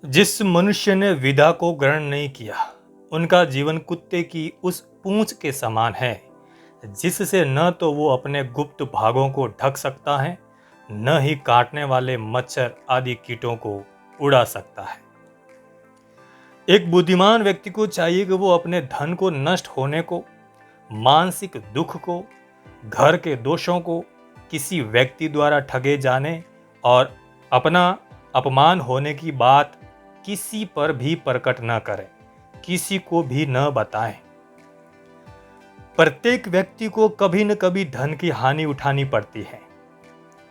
जिस मनुष्य ने विधा को ग्रहण नहीं किया, उनका जीवन कुत्ते की उस पूंछ के समान है, जिससे न तो वो अपने गुप्त भागों को ढक सकता है, न ही काटने वाले मच्छर आदि कीटों को उड़ा सकता है। एक बुद्धिमान व्यक्ति को चाहिए कि वो अपने धन को नष्ट होने को, मानसिक दुख को, घर के दोषों को, किसी व्यक्ति द्वारा ठगे जाने और अपना अपमान होने की बात किसी पर भी प्रकट न करें, किसी को भी न बताएं। प्रत्येक व्यक्ति को कभी न कभी धन की हानि उठानी पड़ती है।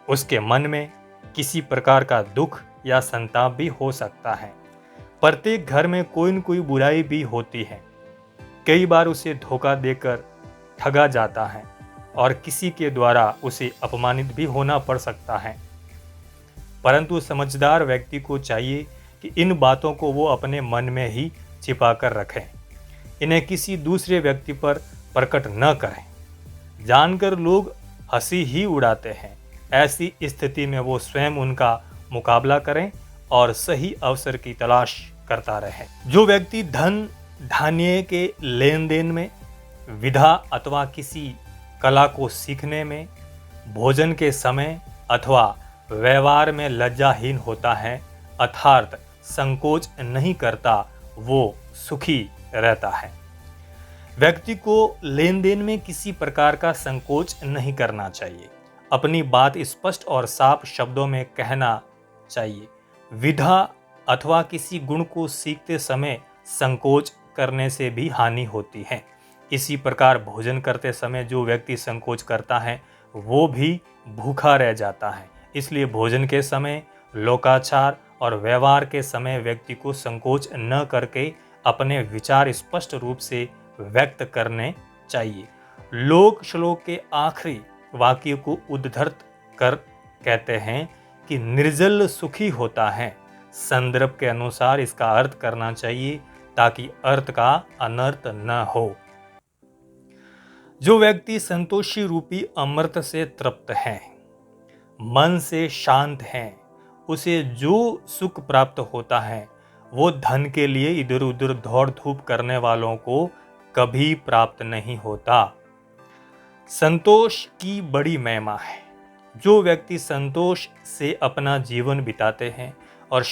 उसके मन में किसी प्रकार का दुख या संताप भी हो सकता है। प्रत्येक घर में कोई न कोई बुराई भी होती है। कई बार उसे धोखा देकर ठगा जाता है और किसी के द्वारा उसे अपमानित भी होना पड़ सकता है। परंतु समझदार व्यक्ति को चाहिए कि इन बातों को वो अपने मन में ही छिपा कर रखें, इन्हें किसी दूसरे व्यक्ति पर प्रकट न करें। जानकर लोग हंसी ही उड़ाते हैं। ऐसी स्थिति में वो स्वयं उनका मुकाबला करें और सही अवसर की तलाश करता रहे। जो व्यक्ति धन धान्य के लेन देन में, विधा अथवा किसी कला को सीखने में, भोजन के समय अथवा व्यवहार में लज्जाहीन होता है, अर्थात संकोच नहीं करता, वो सुखी रहता है। व्यक्ति को लेन देन में किसी प्रकार का संकोच नहीं करना चाहिए। अपनी बात स्पष्ट और साफ शब्दों में कहना चाहिए। विधा अथवा किसी गुण को सीखते समय संकोच करने से भी हानि होती है। इसी प्रकार भोजन करते समय जो व्यक्ति संकोच करता है, वो भी भूखा रह जाता है। इसलिए भोजन के समय, लोकाचार और व्यवहार के समय व्यक्ति को संकोच न करके अपने विचार स्पष्ट रूप से व्यक्त करने चाहिए। लोक श्लोक के आखिरी वाक्य को उद्धृत कर कहते हैं कि निर्जल सुखी होता है। संदर्भ के अनुसार इसका अर्थ करना चाहिए ताकि अर्थ का अनर्थ न हो। जो व्यक्ति संतोषी रूपी अमृत से तृप्त है, मन से शांत है, उसे जो सुख प्राप्त होता है वो धन के लिए इधर उधर दौड़ धूप करने वालों को कभी प्राप्त नहीं होता। संतोष की बड़ी महिमा है। जो व्यक्ति संतोष से अपना जीवन बिताते हैं और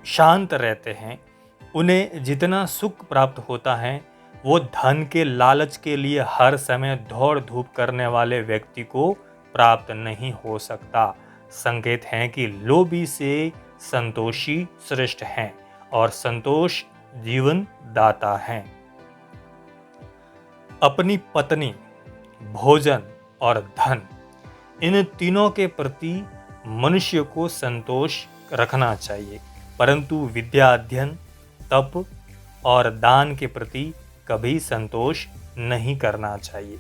शांत रहते हैं, उन्हें जितना सुख प्राप्त होता है वो धन के लालच के लिए हर समय दौड़ धूप करने वाले व्यक्ति को प्राप्त नहीं हो सकता। संकेत है कि लोभी से संतोषी श्रेष्ठ हैं और संतोष जीवन दाता है। अपनी पत्नी, भोजन और धन, इन तीनों के प्रति मनुष्य को संतोष रखना चाहिए, परंतु विद्या अध्ययन, तप और दान के प्रति कभी संतोष नहीं करना चाहिए।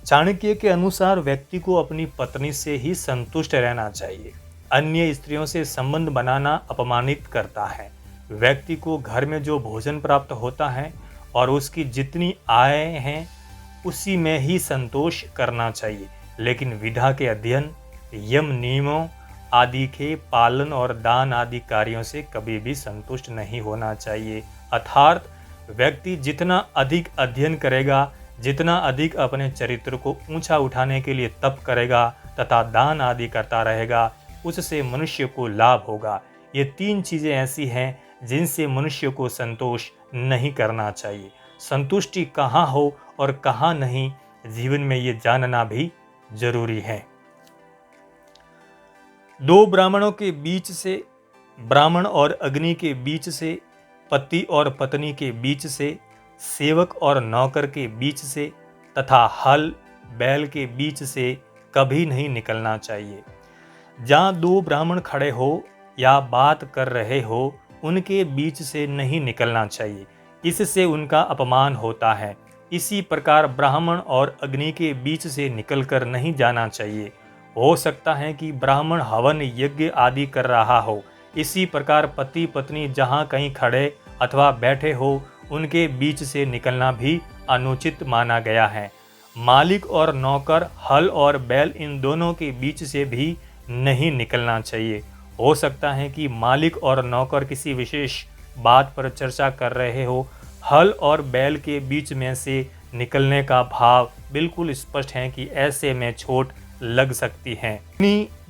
चाणक्य के अनुसार व्यक्ति को अपनी पत्नी से ही संतुष्ट रहना चाहिए। अन्य स्त्रियों से संबंध बनाना अपमानित करता है। व्यक्ति को घर में जो भोजन प्राप्त होता है और उसकी जितनी आय है उसी में ही संतोष करना चाहिए, लेकिन विधा के अध्ययन, यम नियमों आदि के पालन और दान आदि कार्यों से कभी भी संतुष्ट नहीं होना चाहिए। अर्थात व्यक्ति जितना अधिक अध्ययन करेगा, जितना अधिक अपने चरित्र को ऊंचा उठाने के लिए तप करेगा तथा दान आदि करता रहेगा, उससे मनुष्य को लाभ होगा। ये तीन चीजें ऐसी हैं जिनसे मनुष्य को संतोष नहीं करना चाहिए। संतुष्टि कहाँ हो और कहाँ नहीं, जीवन में ये जानना भी जरूरी है। दो ब्राह्मणों के बीच से, ब्राह्मण और अग्नि के बीच से, पति और पत्नी के बीच से, सेवक और नौकर के बीच से तथा हल बैल के बीच से कभी नहीं निकलना चाहिए। जहाँ दो ब्राह्मण खड़े हो या बात कर रहे हो, उनके बीच से नहीं निकलना चाहिए, इससे उनका अपमान होता है। इसी प्रकार ब्राह्मण और अग्नि के बीच से निकलकर नहीं जाना चाहिए। हो सकता है कि ब्राह्मण हवन यज्ञ आदि कर रहा हो। इसी प्रकार पति पत्नी जहाँ कहीं खड़े अथवा बैठे हो, उनके बीच से निकलना भी अनुचित माना गया है। मालिक और नौकर, हल और बैल, इन दोनों के बीच से भी नहीं निकलना चाहिए। हो सकता है कि मालिक और नौकर किसी विशेष बात पर चर्चा कर रहे हो। हल और बैल के बीच में से निकलने का भाव बिल्कुल स्पष्ट है कि ऐसे में चोट लग सकती है।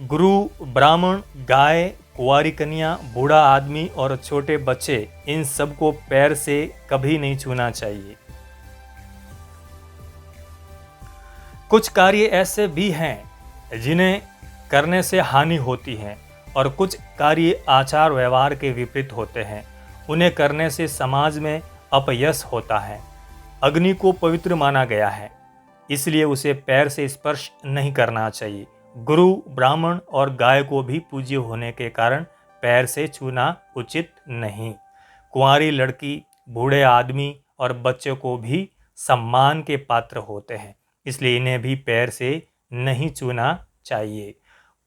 गुरु, ब्राह्मण, गाय, कुंवारी कन्या, बूढ़ा आदमी और छोटे बच्चे, इन सबको पैर से कभी नहीं छूना चाहिए। कुछ कार्य ऐसे भी हैं जिन्हें करने से हानि होती है और कुछ कार्य आचार व्यवहार के विपरीत होते हैं। उन्हें करने से समाज में अपयश होता है। अग्नि को पवित्र माना गया है, इसलिए उसे पैर से स्पर्श नहीं करना चाहिए। गुरु, ब्राह्मण और गाय को भी पूज्य होने के कारण पैर से छूना उचित नहीं। कुंवारी लड़की, बूढ़े आदमी और बच्चे को भी सम्मान के पात्र होते हैं, इसलिए इन्हें भी पैर से नहीं छूना चाहिए।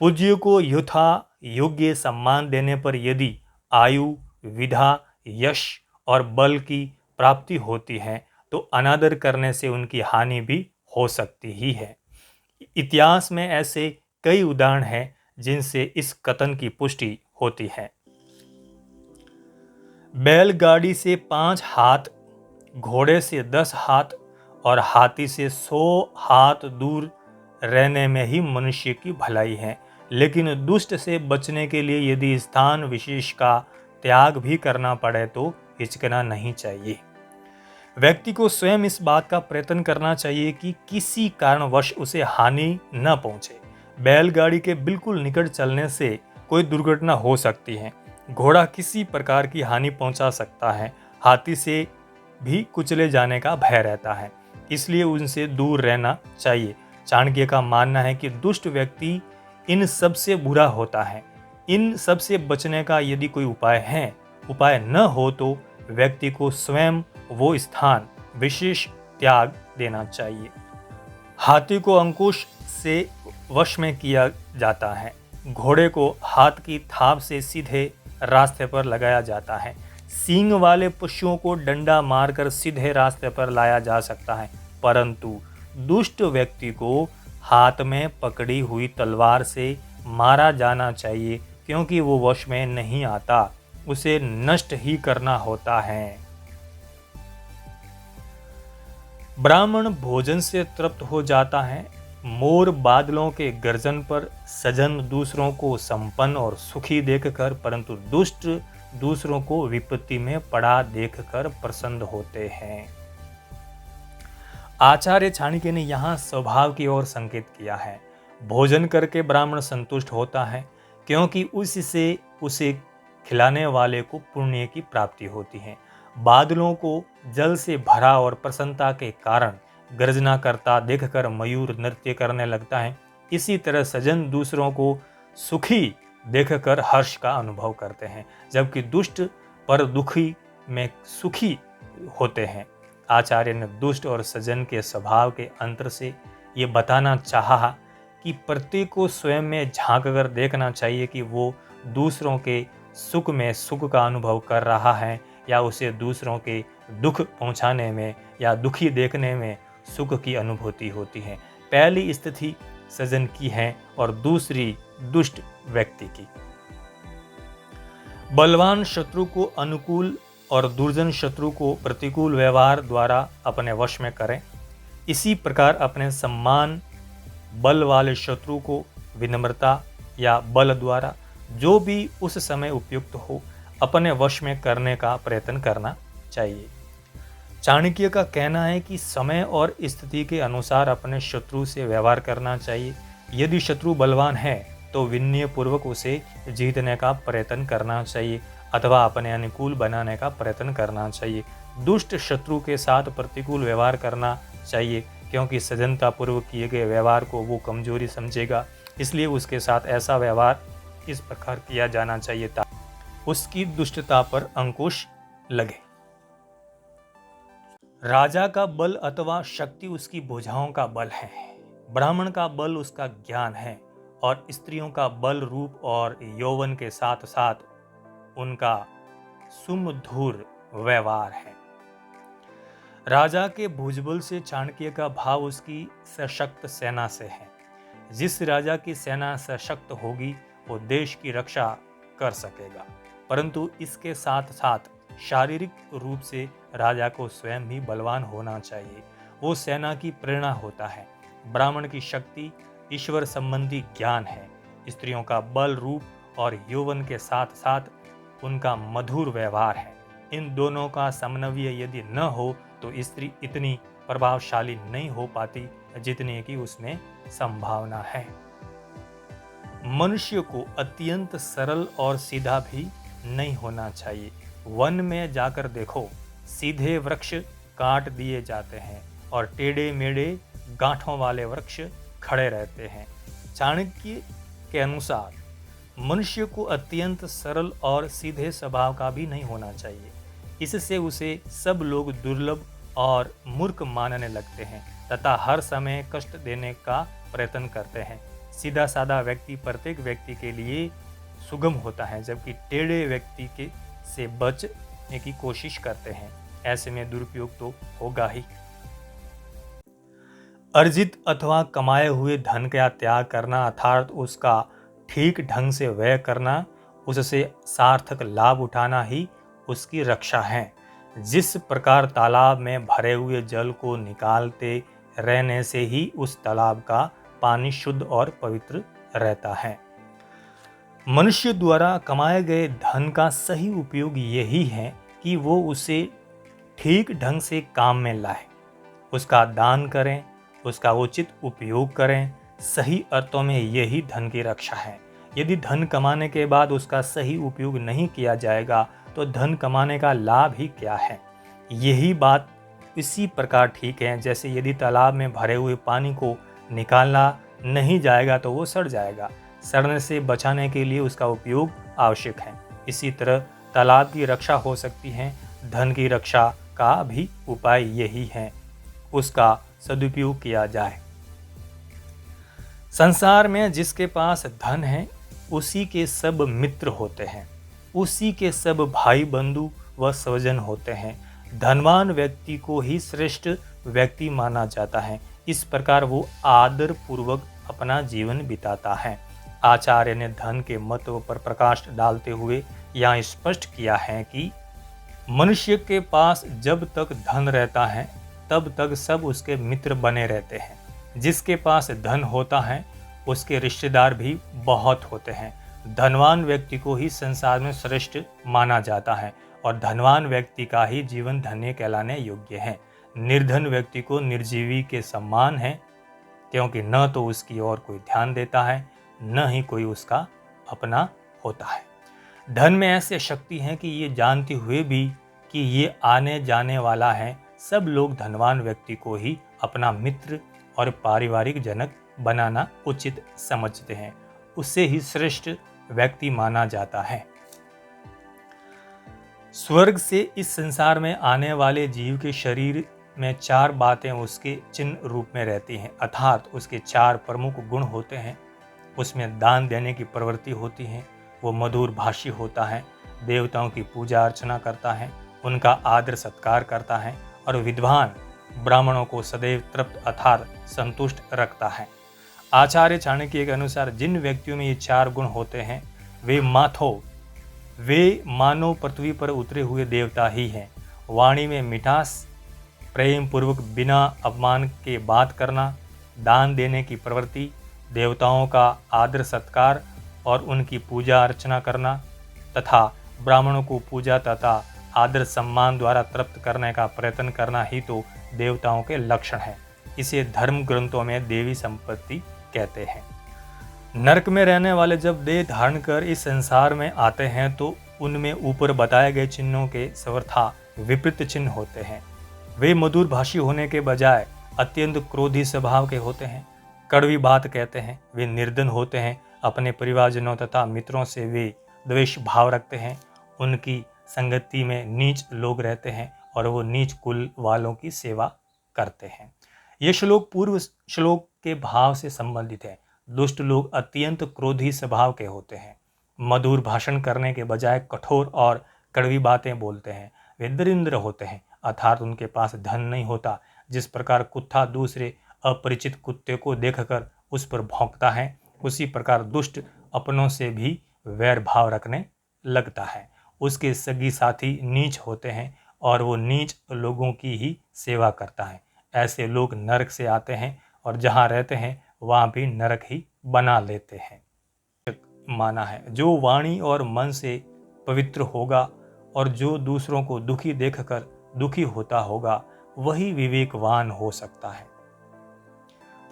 पूज्य को यथा योग्य सम्मान देने पर यदि आयु, विधा, यश और बल की प्राप्ति होती है तो अनादर करने से उनकी हानि भी हो सकती ही है। इतिहास में ऐसे कई उदाहरण हैं जिनसे इस कथन की पुष्टि होती है। बैलगाड़ी से 5 हाथ, घोड़े से 10 हाथ और हाथी से 100 हाथ दूर रहने में ही मनुष्य की भलाई है, लेकिन दुष्ट से बचने के लिए यदि स्थान विशेष का त्याग भी करना पड़े तो हिचकना नहीं चाहिए। व्यक्ति को स्वयं इस बात का प्रयत्न करना चाहिए कि किसी कारणवश उसे हानि न पहुंचे। बैलगाड़ी के बिल्कुल निकट चलने से कोई दुर्घटना हो सकती है। घोड़ा किसी प्रकार की हानि पहुंचा सकता है। हाथी से भी कुचले जाने का भय रहता है, इसलिए उनसे दूर रहना चाहिए। चाणक्य का मानना है कि दुष्ट व्यक्ति इन सब से बुरा होता है। इन सब से बचने का यदि कोई उपाय न हो तो व्यक्ति को स्वयं वो स्थान विशेष त्याग देना चाहिए। हाथी को अंकुश से वश में किया जाता है। घोड़े को हाथ की थाप से सीधे रास्ते पर लगाया जाता है। सींग वाले पशुओं को डंडा मारकर सीधे रास्ते पर लाया जा सकता है, परंतु दुष्ट व्यक्ति को हाथ में पकड़ी हुई तलवार से मारा जाना चाहिए, क्योंकि वो वश में नहीं आता, उसे नष्ट ही करना होता है। ब्राह्मण भोजन से तृप्त हो जाता है। मोर बादलों के गर्जन पर सजन दूसरों को संपन्न और सुखी देखकर, परंतु दुष्ट दूसरों को विपत्ति में पड़ा देखकर प्रसन्न होते हैं। आचार्य चाणक्य ने यहाँ स्वभाव की ओर संकेत किया है। भोजन करके ब्राह्मण संतुष्ट होता है, क्योंकि उससे उसे खिलाने वाले को पुण्य की प्राप्ति होती है। बादलों को जल से भरा और प्रसन्नता के कारण गर्जना करता देखकर मयूर नृत्य करने लगता है। इसी तरह सज्जन दूसरों को सुखी देखकर हर्ष का अनुभव करते हैं, जबकि दुष्ट पर दुखी में सुखी होते हैं। आचार्य ने दुष्ट और सज्जन के स्वभाव के अंतर से ये बताना चाहा कि प्रत्येक को स्वयं में झांक कर देखना चाहिए कि वो दूसरों के सुख में सुख का अनुभव कर रहा है या उसे दूसरों के दुख पहुंचाने में या दुखी देखने में सुख की अनुभूति होती है। पहली स्थिति सज्जन की है और दूसरी दुष्ट व्यक्ति की। बलवान शत्रु को अनुकूल और दुर्जन शत्रु को प्रतिकूल व्यवहार द्वारा अपने वश में करें। इसी प्रकार अपने सम्मान बल वाले शत्रु को विनम्रता या बल द्वारा जो भी उस समय उपयुक्त हो अपने वश में करने का प्रयत्न करना चाहिए। चाणक्य का कहना है कि समय और स्थिति के अनुसार अपने शत्रु से व्यवहार करना चाहिए। यदि शत्रु बलवान है तो विनय पूर्वक उसे जीतने का प्रयत्न करना चाहिए अथवा अपने अनुकूल बनाने का प्रयत्न करना चाहिए। दुष्ट शत्रु के साथ प्रतिकूल व्यवहार करना चाहिए, क्योंकि सज्जनता पूर्वक किए गए व्यवहार को वो कमजोरी समझेगा, इसलिए उसके साथ ऐसा व्यवहार इस प्रकार किया जाना चाहिए ताकि उसकी दुष्टता पर अंकुश लगे। राजा का बल अथवा शक्ति उसकी भुजाओं का बल है। ब्राह्मण का बल उसका ज्ञान है और स्त्रियों का बल रूप और यौवन के साथ साथ उनका सुमधुर व्यवहार है। राजा के भुजबल से चाणक्य का भाव उसकी सशक्त सेना से है। जिस राजा की सेना सशक्त होगी वो देश की रक्षा कर सकेगा, परंतु इसके साथ साथ शारीरिक रूप से राजा को स्वयं भी बलवान होना चाहिए। वो सेना की प्रेरणा होता है। ब्राह्मण की शक्ति ईश्वर संबंधी ज्ञान है। स्त्रियों का बल रूप और यौवन के साथ साथ उनका मधुर व्यवहार है। इन दोनों का समन्वय यदि न हो तो स्त्री इतनी प्रभावशाली नहीं हो पाती जितनी कि उसमें संभावना है। मनुष्य को अत्यंत सरल और सीधा भी नहीं होना चाहिए। वन में जाकर देखो, सीधे वृक्ष काट दिए जाते हैं और टेढ़े मेढ़े गांठों वाले वृक्ष खड़े रहते हैं। चाणक्य के अनुसार मनुष्य को अत्यंत सरल और सीधे स्वभाव का भी नहीं होना चाहिए। इससे उसे सब लोग दुर्लभ और मूर्ख मानने लगते हैं तथा हर समय कष्ट देने का प्रयत्न करते हैं। सीधा साधा व्यक्ति प्रत्येक व्यक्ति के लिए सुगम होता है, जबकि टेढ़े व्यक्ति के से बचने की कोशिश करते हैं। ऐसे में दुरुपयोग तो होगा ही। अर्जित अथवा कमाए हुए धन का त्याग करना अर्थात उसका ठीक ढंग से व्यय करना, उससे सार्थक लाभ उठाना ही उसकी रक्षा है। जिस प्रकार तालाब में भरे हुए जल को निकालते रहने से ही उस तालाब का पानी शुद्ध और पवित्र रहता है। मनुष्य द्वारा कमाए गए धन का सही उपयोग यही है कि वो उसे ठीक ढंग से काम में लाए, उसका दान करें, उसका उचित उपयोग करें। सही अर्थों में यही धन की रक्षा है। यदि धन कमाने के बाद उसका सही उपयोग नहीं किया जाएगा तो धन कमाने का लाभ ही क्या है। यही बात इसी प्रकार ठीक है जैसे यदि तालाब में भरे हुए पानी को निकालना नहीं जाएगा तो वो सड़ जाएगा। सड़ने से बचाने के लिए उसका उपयोग आवश्यक है। इसी तरह तालाब की रक्षा हो सकती है, धन की रक्षा का भी उपाय यही है, उसका सदुपयोग किया जाए। संसार में जिसके पास धन है उसी के सब मित्र होते हैं, उसी के सब भाई बंधु व स्वजन होते हैं। धनवान व्यक्ति को ही श्रेष्ठ व्यक्ति माना जाता है। इस प्रकार वो आदर पूर्वक अपना जीवन बिताता है। आचार्य ने धन के महत्व पर प्रकाश डालते हुए यहाँ स्पष्ट किया है कि मनुष्य के पास जब तक धन रहता है तब तक सब उसके मित्र बने रहते हैं। जिसके पास धन होता है उसके रिश्तेदार भी बहुत होते हैं। धनवान व्यक्ति को ही संसार में श्रेष्ठ माना जाता है और धनवान व्यक्ति का ही जीवन धन्य कहलाने योग्य है। निर्धन व्यक्ति को निर्जीवी के समान है, क्योंकि न तो उसकी ओर कोई ध्यान देता है न ही कोई उसका अपना होता है। धन में ऐसी शक्ति है कि ये जानते हुए भी कि ये आने जाने वाला है, सब लोग धनवान व्यक्ति को ही अपना मित्र और पारिवारिक जनक बनाना उचित समझते हैं। उससे ही श्रेष्ठ व्यक्ति माना जाता है। स्वर्ग से इस संसार में आने वाले जीव के शरीर में 4 बातें उसके चिन्ह रूप में रहती हैं, अर्थात उसके 4 प्रमुख गुण होते हैं। उसमें दान देने की प्रवृत्ति होती है, वो मधुर भाषी होता है, देवताओं की पूजा अर्चना करता है, उनका आदर सत्कार करता है और विद्वान ब्राह्मणों को सदैव तृप्त अर्थात संतुष्ट रखता है। आचार्य चाणक्य के अनुसार जिन व्यक्तियों में ये 4 गुण होते हैं वे मानव पृथ्वी पर उतरे हुए देवता ही हैं। वाणी में मिठास, प्रेम पूर्वक बिना अपमान के बात करना, दान देने की प्रवृत्ति, देवताओं का आदर सत्कार और उनकी पूजा अर्चना करना तथा ब्राह्मणों को पूजा तथा आदर सम्मान द्वारा तृप्त करने का प्रयत्न करना ही तो देवताओं के लक्षण हैं। इसे धर्म ग्रंथों में देवी संपत्ति कहते हैं। नरक में रहने वाले जब देह धारण कर इस संसार में आते हैं तो उनमें ऊपर बताए गए चिन्हों के सर्वथा विपरीत चिन्ह होते हैं। वे मधुर भाषी होने के बजाय अत्यंत क्रोधी स्वभाव के होते हैं, कड़वी बात कहते हैं, वे निर्धन होते हैं, अपने परिवारजनों तथा मित्रों से वे द्वेष भाव रखते हैं, उनकी संगति में नीच लोग रहते हैं और वो नीच कुल वालों की सेवा करते हैं। ये श्लोक पूर्व श्लोक के भाव से संबंधित है। दुष्ट लोग अत्यंत क्रोधी स्वभाव के होते हैं, मधुर भाषण करने के बजाय कठोर और कड़वी बातें बोलते हैं। वे दरिद्र होते हैं अर्थात उनके पास धन नहीं होता। जिस प्रकार कुत्ता दूसरे अपरिचित कुत्ते को देखकर उस पर भौंकता है, उसी प्रकार दुष्ट अपनों से भी वैर भाव रखने लगता है। उसके सगी साथी नीच होते हैं और वो नीच लोगों की ही सेवा करता है। ऐसे लोग नरक से आते हैं और जहाँ रहते हैं वहाँ भी नरक ही बना लेते हैं। माना है, जो वाणी और मन से पवित्र होगा और जो दूसरों को दुखी देखकर दुखी होता होगा, वही विवेकवान हो सकता है।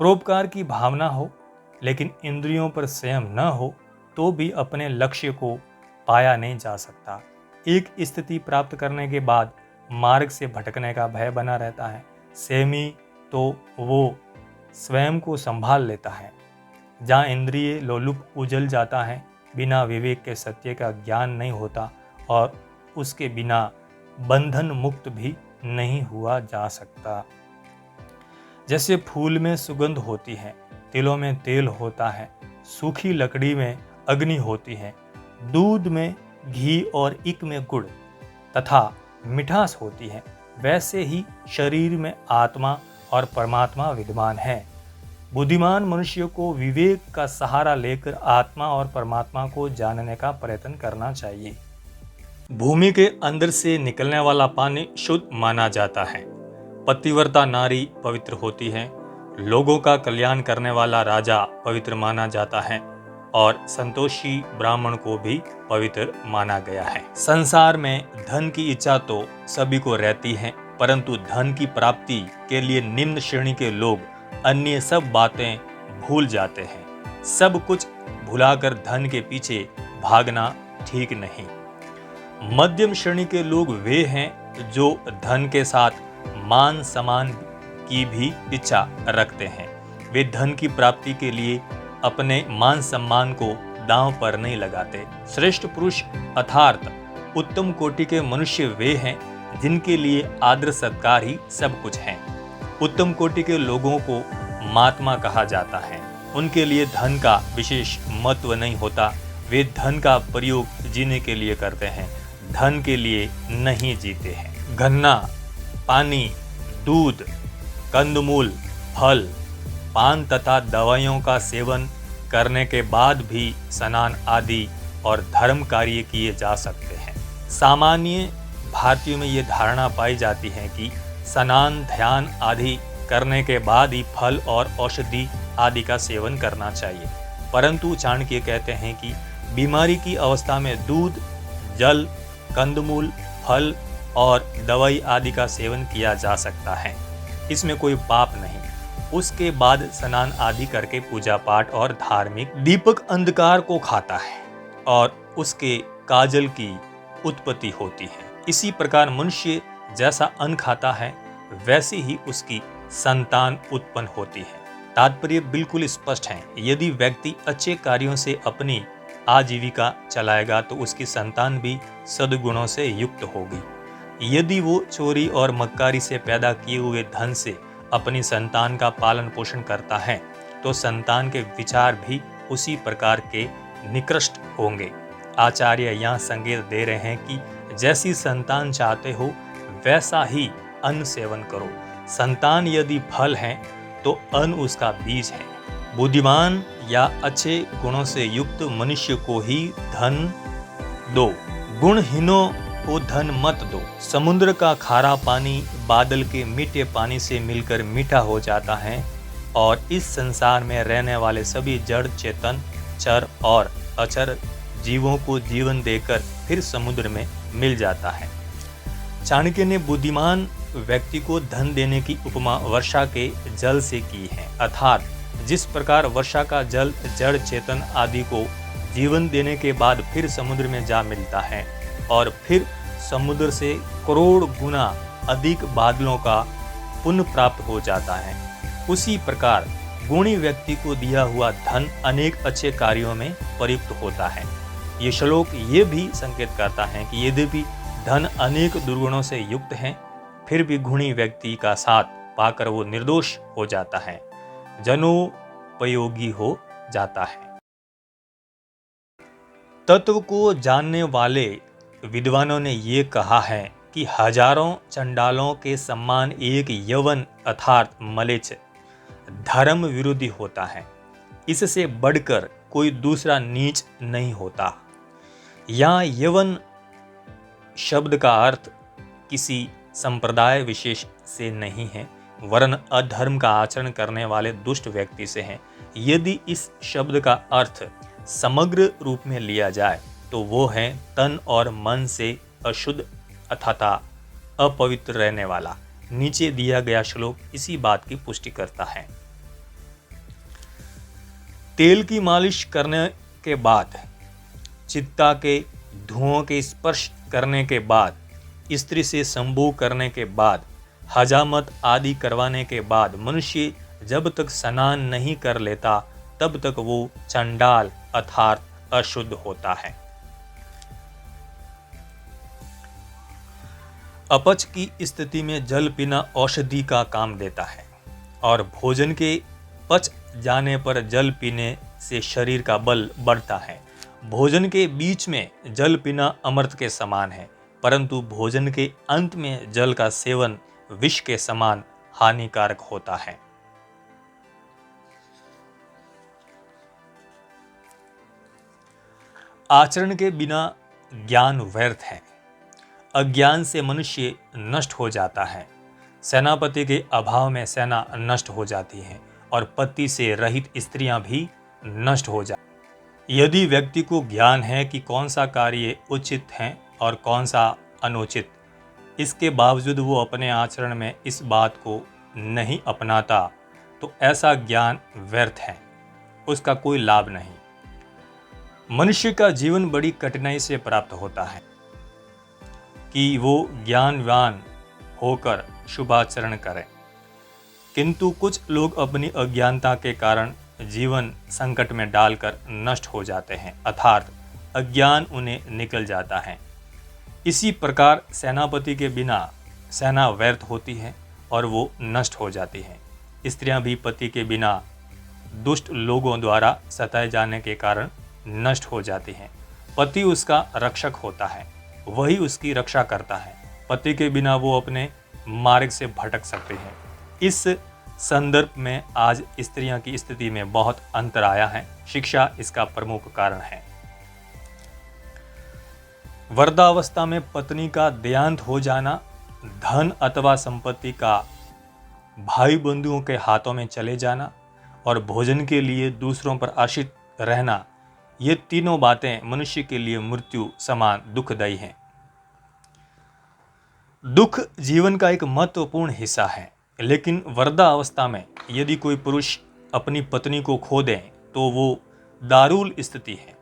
परोपकार की भावना हो लेकिन इंद्रियों पर संयम न हो तो भी अपने लक्ष्य को पाया नहीं जा सकता। एक स्थिति प्राप्त करने के बाद मार्ग से भटकने का भय बना रहता है। संयमी तो वो स्वयं को संभाल लेता है। जहाँ इंद्रिय लोलुप उजल जाता है, बिना विवेक के सत्य का ज्ञान नहीं होता और उसके बिना बंधन मुक्त भी नहीं हुआ जा सकता। जैसे फूल में सुगंध होती है, तिलों में तेल होता है, सूखी लकड़ी में अग्नि होती है, दूध में घी और इक में गुड़ तथा मिठास होती है, वैसे ही शरीर में आत्मा और परमात्मा विद्यमान है। बुद्धिमान मनुष्य को विवेक का सहारा लेकर आत्मा और परमात्मा को जानने का प्रयत्न करना चाहिए। भूमि के अंदर से निकलने वाला पानी शुद्ध माना जाता है। पतिव्रता नारी पवित्र होती है। लोगों का कल्याण करने वाला राजा पवित्र माना जाता है और संतोषी ब्राह्मण को भी पवित्र माना गया है। संसार में धन की इच्छा तो सभी को रहती है, परंतु धन की प्राप्ति के लिए निम्न श्रेणी के लोग अन्य सब बातें भूल जाते हैं। सब कुछ भुलाकर धन के पीछे भागना ठीक नहीं। मध्यम श्रेणी के लोग वे हैं जो धन के साथ मान सम्मान की भी इच्छा रखते हैं। वे धन की प्राप्ति के लिए अपने मान सम्मान को दांव पर नहीं लगाते। श्रेष्ठ पुरुष अर्थात उत्तम कोटि के मनुष्य वे हैं जिनके लिए आदर सत्कार ही सब कुछ है। उत्तम कोटि के लोगों को महात्मा कहा जाता है। उनके लिए धन का विशेष महत्व नहीं होता। वे धन का प्रयोग जीने के लिए करते हैं, धन के लिए नहीं जीते हैं। गन्ना, पानी, दूध, कंदमूल, फल, पान तथा दवाइयों का सेवन करने के बाद भी स्नान आदि और धर्म कार्य किए जा सकते हैं। सामान्य भारतीयों में ये धारणा पाई जाती है कि स्नान, ध्यान आदि करने के बाद ही फल और औषधि आदि का सेवन करना चाहिए, परंतु चाणक्य कहते हैं कि बीमारी की अवस्था में दूध, जल, कंदमूल, फल और दवाई आदि का सेवन किया जा सकता है। इसमें कोई पाप नहीं। उसके बाद स्नान आदि करके पूजा पाठ और धार्मिक दीपक अंधकार को खाता है और उसके काजल की उत्पत्ति होती है। इसी प्रकार मनुष्य जैसा अन्न खाता है वैसी ही उसकी संतान उत्पन्न होती है। तात्पर्य बिल्कुल स्पष्ट है। यदि व्यक्ति अच्छे कार्यों से अपनी आजीविका चलाएगा तो उसकी संतान भी सद्गुणों से युक्त होगी। यदि वो चोरी और मक्कारी से पैदा किए हुए धन से अपनी संतान का पालन पोषण करता है तो संतान के विचार भी उसी प्रकार के निकृष्ट होंगे। आचार्य यहाँ संकेत दे रहे हैं कि जैसी संतान चाहते हो वैसा ही अन्न सेवन करो। संतान यदि फल है तो अन्न उसका बीज है। बुद्धिमान या अच्छे गुणों से युक्त मनुष्य को ही धन दो, गुणहीनों को धन मत दो। समुद्र का खारा पानी बादल के मीठे पानी से मिलकर मीठा हो जाता है और इस संसार में रहने वाले सभी जड़, चेतन, चर और अचर जीवों को जीवन देकर फिर समुद्र में मिल जाता है। चाणक्य ने बुद्धिमान व्यक्ति को धन देने की उपमा वर्षा के जल से की है, अर्थात जिस प्रकार वर्षा का जल जड़, चेतन आदि को जीवन देने के बाद फिर समुद्र में जा मिलता है और फिर समुद्र से करोड़ गुना अधिक बादलों का पुण्य प्राप्त हो जाता है, उसी प्रकार गुणी व्यक्ति को दिया हुआ धन अनेक अच्छे कार्यों में प्रयुक्त होता है। ये श्लोक ये भी संकेत करता है कि यद्यपि धन अनेक दुर्गुणों से युक्त है फिर भी गुणी व्यक्ति का साथ पाकर वो निर्दोष हो जाता है, जनोपयोगी हो जाता है। तत्व को जानने वाले विद्वानों ने ये कहा है कि हजारों चंडालों के समान एक यवन अर्थात मलेच्छ धर्म विरोधी होता है। इससे बढ़कर कोई दूसरा नीच नहीं होता। यहाँ यवन शब्द का अर्थ किसी संप्रदाय विशेष से नहीं है, वरन अधर्म का आचरण करने वाले दुष्ट व्यक्ति से है। यदि इस शब्द का अर्थ समग्र रूप में लिया जाए तो वो है तन और मन से अशुद्ध अथवा अपवित्र रहने वाला। नीचे दिया गया श्लोक इसी बात की पुष्टि करता है। तेल की मालिश करने के बाद, चित्ता के धुओं के स्पर्श करने के बाद, स्त्री से संभोग करने के बाद, हजामत आदि करवाने के बाद मनुष्य जब तक स्नान नहीं कर लेता तब तक वो चंडाल अर्थात अशुद्ध होता है। अपच की स्थिति में जल पीना औषधि का काम देता है और भोजन के पच जाने पर जल पीने से शरीर का बल बढ़ता है। भोजन के बीच में जल पीना अमृत के समान है, परंतु भोजन के अंत में जल का सेवन विष के समान हानिकारक होता है। आचरण के बिना ज्ञान व्यर्थ है। अज्ञान से मनुष्य नष्ट हो जाता है। सेनापति के अभाव में सेना नष्ट हो जाती है और पति से रहित स्त्रियां भी नष्ट हो जाती। यदि व्यक्ति को ज्ञान है कि कौन सा कार्य उचित है और कौन सा अनुचित, इसके बावजूद वो अपने आचरण में इस बात को नहीं अपनाता, तो ऐसा ज्ञान व्यर्थ है, उसका कोई लाभ नहीं। मनुष्य का जीवन बड़ी कठिनाई से प्राप्त होता है कि वो ज्ञानवान होकर शुभाचरण करें, किंतु कुछ लोग अपनी अज्ञानता के कारण जीवन संकट में डालकर नष्ट हो जाते हैं, अर्थात अज्ञान उन्हें निकल जाता है। इसी प्रकार सेनापति के बिना सेना व्यर्थ होती है और वो नष्ट हो जाती है। स्त्रियां भी पति के बिना दुष्ट लोगों द्वारा सताए जाने के कारण नष्ट हो जाती हैं। पति उसका रक्षक होता है, वही उसकी रक्षा करता है। पति के बिना वो अपने मार्ग से भटक सकते हैं। इस संदर्भ में आज स्त्रियां की स्थिति में बहुत अंतर आया है। शिक्षा इसका प्रमुख कारण है। वृद्धावस्था में पत्नी का देहांत हो जाना, धन अथवा संपत्ति का भाई बंधुओं के हाथों में चले जाना और भोजन के लिए दूसरों पर आश्रित रहना, ये तीनों बातें मनुष्य के लिए मृत्यु समान दुखदायी हैं। दुख जीवन का एक महत्वपूर्ण हिस्सा है, लेकिन वृद्धावस्था में यदि कोई पुरुष अपनी पत्नी को खो दे तो वो दारुल स्थिति है।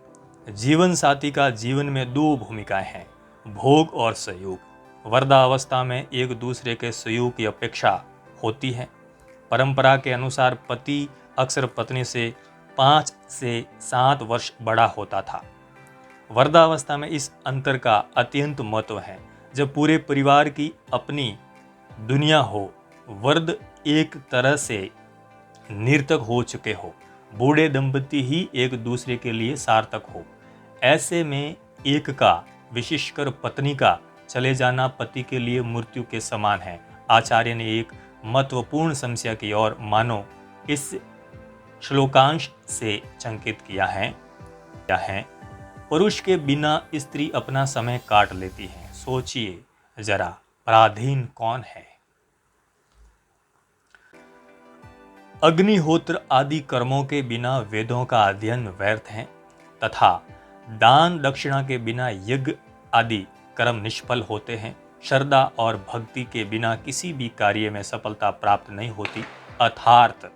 जीवन साथी का जीवन में दो भूमिकाएं हैं, भोग और सहयोग। वृद्धावस्था में एक दूसरे के सहयोग की अपेक्षा होती है। परंपरा के अनुसार पति अक्सर पत्नी से 5 से 7 वर्ष बड़ा होता था। वृद्धावस्था में इस अंतर का अत्यंत महत्व है। जब पूरे परिवार की अपनी दुनिया हो, वृद्ध एक तरह से निरर्थक हो चुके हो, बूढ़े दंपति ही एक दूसरे के लिए सार्थक हो, ऐसे में एक का, विशेषकर पत्नी का चले जाना पति के लिए मृत्यु के समान है। आचार्य ने एक महत्वपूर्ण समस्या की ओर मानो इस श्लोकांश से चंकित किया है पुरुष के बिना स्त्री अपना समय काट लेती है। सोचिए जरा, पराधीन कौन है? अग्निहोत्र आदि कर्मों के बिना वेदों का अध्ययन व्यर्थ है तथा दान दक्षिणा के बिना यज्ञ आदि कर्म निष्फल होते हैं। श्रद्धा और भक्ति के बिना किसी भी कार्य में सफलता प्राप्त नहीं होती। अर्थात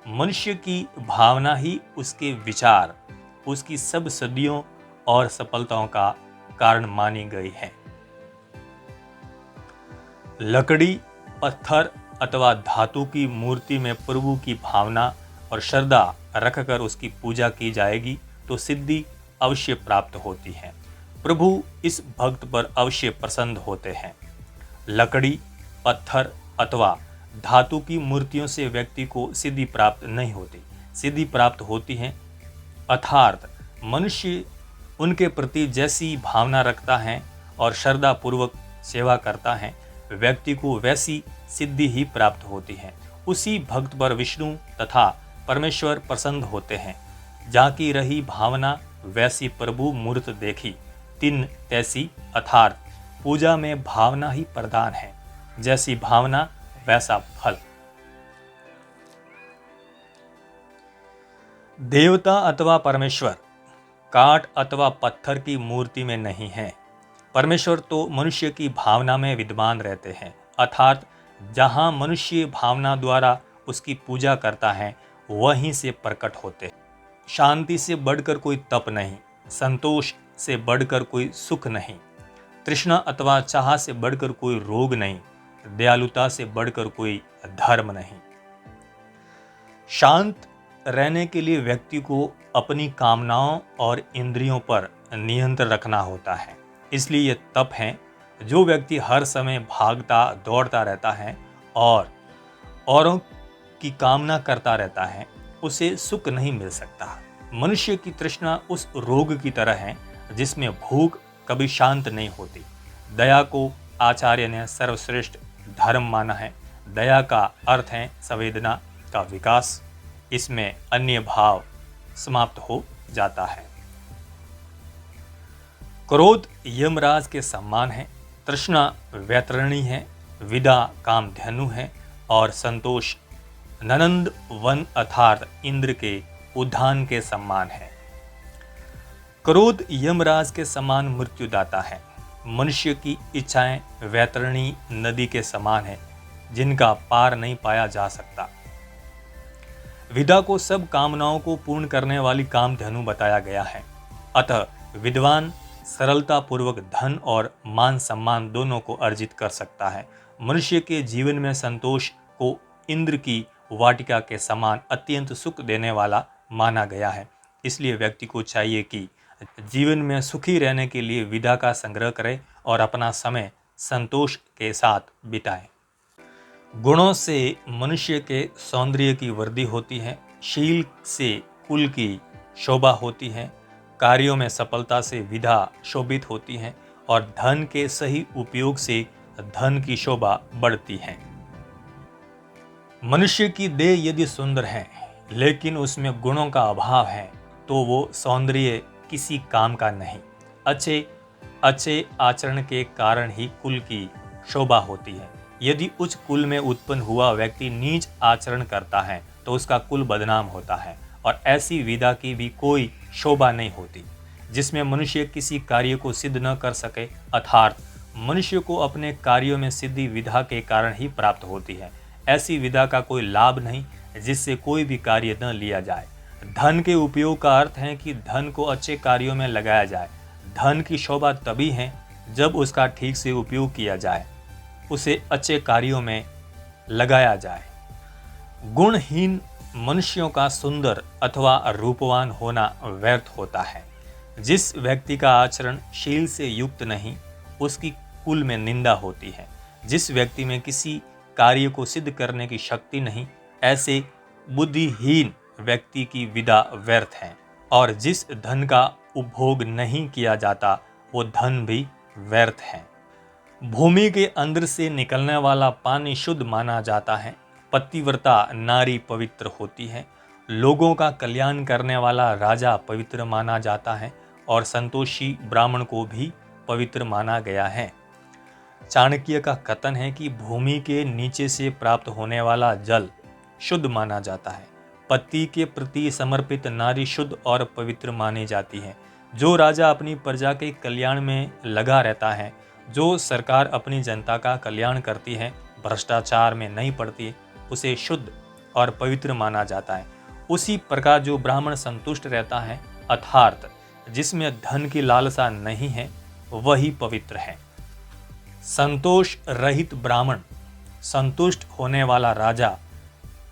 मनुष्य की भावना ही उसके विचार, उसकी सब सदियों और सफलताओं का कारण मानी गई है। लकड़ी, पत्थर अथवा धातु की मूर्ति में प्रभु की भावना और श्रद्धा रखकर उसकी पूजा की जाएगी तो सिद्धि अवश्य प्राप्त होती है। प्रभु इस भक्त पर अवश्य प्रसन्न होते हैं। लकड़ी, पत्थर अथवा धातु की मूर्तियों से व्यक्ति को सिद्धि प्राप्त नहीं होती। सिद्धि प्राप्त होती है अर्थात मनुष्य उनके प्रति जैसी भावना रखता है और श्रद्धा पूर्वक सेवा करता है, व्यक्ति को वैसी सिद्धि ही प्राप्त होती है। उसी भक्त पर विष्णु तथा परमेश्वर प्रसन्न होते हैं। जाकी रही भावना वैसी प्रभु मूर्त देखी। तिन तैसी, अर्थात पूजा में भावना ही प्रधान है, जैसी भावना वैसा फल। देवता अथवा परमेश्वर काठ अथवा पत्थर की मूर्ति में नहीं है। परमेश्वर तो मनुष्य की भावना में विद्यमान रहते हैं, अर्थात जहाँ मनुष्य भावना द्वारा उसकी पूजा करता है वहीं से प्रकट होते हैं। शांति से बढ़कर कोई तप नहीं, संतोष से बढ़कर कोई सुख नहीं, तृष्णा अथवा चाह से बढ़कर कोई रोग नहीं, दयालुता से बढ़कर कोई धर्म नहीं। शांत रहने के लिए व्यक्ति को अपनी कामनाओं और इंद्रियों पर नियंत्रण रखना होता है। इसलिए ये तप है। जो व्यक्ति हर समय भागता दौड़ता रहता है और औरों की कामना करता रहता है, उसे सुख नहीं मिल सकता। मनुष्य की तृष्णा उस रोग की तरह है जिसमें भूख कभी शांत नहीं होती। दया को आचार्य ने सर्वश्रेष्ठ धर्म माना है। दया का अर्थ है संवेदना का विकास। इसमें अन्य भाव समाप्त हो जाता है। क्रोध यमराज के समान है, तृष्णा वैतरणी है, विदा कामधेनु है और संतोष ननंद वन अर्थात इंद्र के उद्यान के समान है। क्रोध यमराज के समान मृत्युदाता है। मनुष्य की इच्छाएं वैतरणी नदी के समान है, जिनका पार नहीं पाया जा सकता। विदा को सब कामनाओं को पूर्ण करने वाली कामधेनु बताया गया है। अतः विद्वान सरलता पूर्वक धन और मान सम्मान दोनों को अर्जित कर सकता है। मनुष्य के जीवन में संतोष को इंद्र की वाटिका के समान अत्यंत सुख देने वाला माना गया है। इसलिए व्यक्ति को चाहिए कि जीवन में सुखी रहने के लिए विदा का संग्रह करे और अपना समय संतोष के साथ बिताए। गुणों से मनुष्य के सौंदर्य की वृद्धि होती है, शील से कुल की शोभा होती है, कार्यों में सफलता से विधा शोभित होती है और धन के सही उपयोग से धन की शोभा बढ़ती है। मनुष्य की देह यदि सुंदर है लेकिन उसमें गुणों का अभाव है तो वो सौंदर्य किसी काम का नहीं। अच्छे आचरण के कारण ही कुल की शोभा होती है। यदि उच्च कुल में उत्पन्न हुआ व्यक्ति नीच आचरण करता है तो उसका कुल बदनाम होता है और ऐसी विदा की भी कोई शोभा नहीं होती। जिसमें मनुष्य किसी कार्य को सिद्ध न कर सके, अर्थात मनुष्य को अपने कार्यों में सिद्धि विधा के कारण ही प्राप्त होती है, ऐसी विधा का कोई लाभ नहीं जिससे कोई भी कार्य न लिया जाए। धन के उपयोग का अर्थ है कि धन को अच्छे कार्यों में लगाया जाए। धन की शोभा तभी है जब उसका ठीक से उपयोग किया जाए, उसे अच्छे कार्यों में लगाया जाए। गुणहीन मनुष्यों का सुंदर अथवा रूपवान होना व्यर्थ होता है। जिस व्यक्ति का आचरण शील से युक्त नहीं, उसकी कुल में निंदा होती है। जिस व्यक्ति में किसी कार्य को सिद्ध करने की शक्ति नहीं, ऐसे बुद्धिहीन व्यक्ति की विदा व्यर्थ है। और जिस धन का उपभोग नहीं किया जाता, वो धन भी व्यर्थ है। भूमि के अंदर से निकलने वाला पानी शुद्ध माना जाता है। पतिव्रता नारी पवित्र होती है। लोगों का कल्याण करने वाला राजा पवित्र माना जाता है और संतोषी ब्राह्मण को भी पवित्र माना गया है। चाणक्य का कथन है कि भूमि के नीचे से प्राप्त होने वाला जल शुद्ध माना जाता है। पति के प्रति समर्पित नारी शुद्ध और पवित्र मानी जाती है। जो राजा अपनी प्रजा के कल्याण में लगा रहता है, जो सरकार अपनी जनता का कल्याण करती है, भ्रष्टाचार में नहीं पड़ती, उसे शुद्ध और पवित्र माना जाता है। उसी प्रकार जो ब्राह्मण संतुष्ट रहता है, अर्थात जिसमें धन की लालसा नहीं है, वही पवित्र है। संतोष रहित ब्राह्मण, संतुष्ट होने वाला राजा,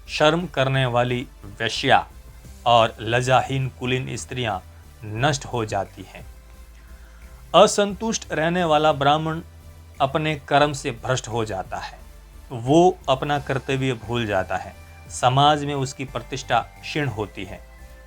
शर्म करने वाली वेश्या और लज्जाहीन कुलीन स्त्रियां नष्ट हो जाती हैं। असंतुष्ट रहने वाला ब्राह्मण अपने कर्म से भ्रष्ट हो जाता है। वो अपना कर्तव्य भूल जाता है। समाज में उसकी प्रतिष्ठा क्षीण होती है।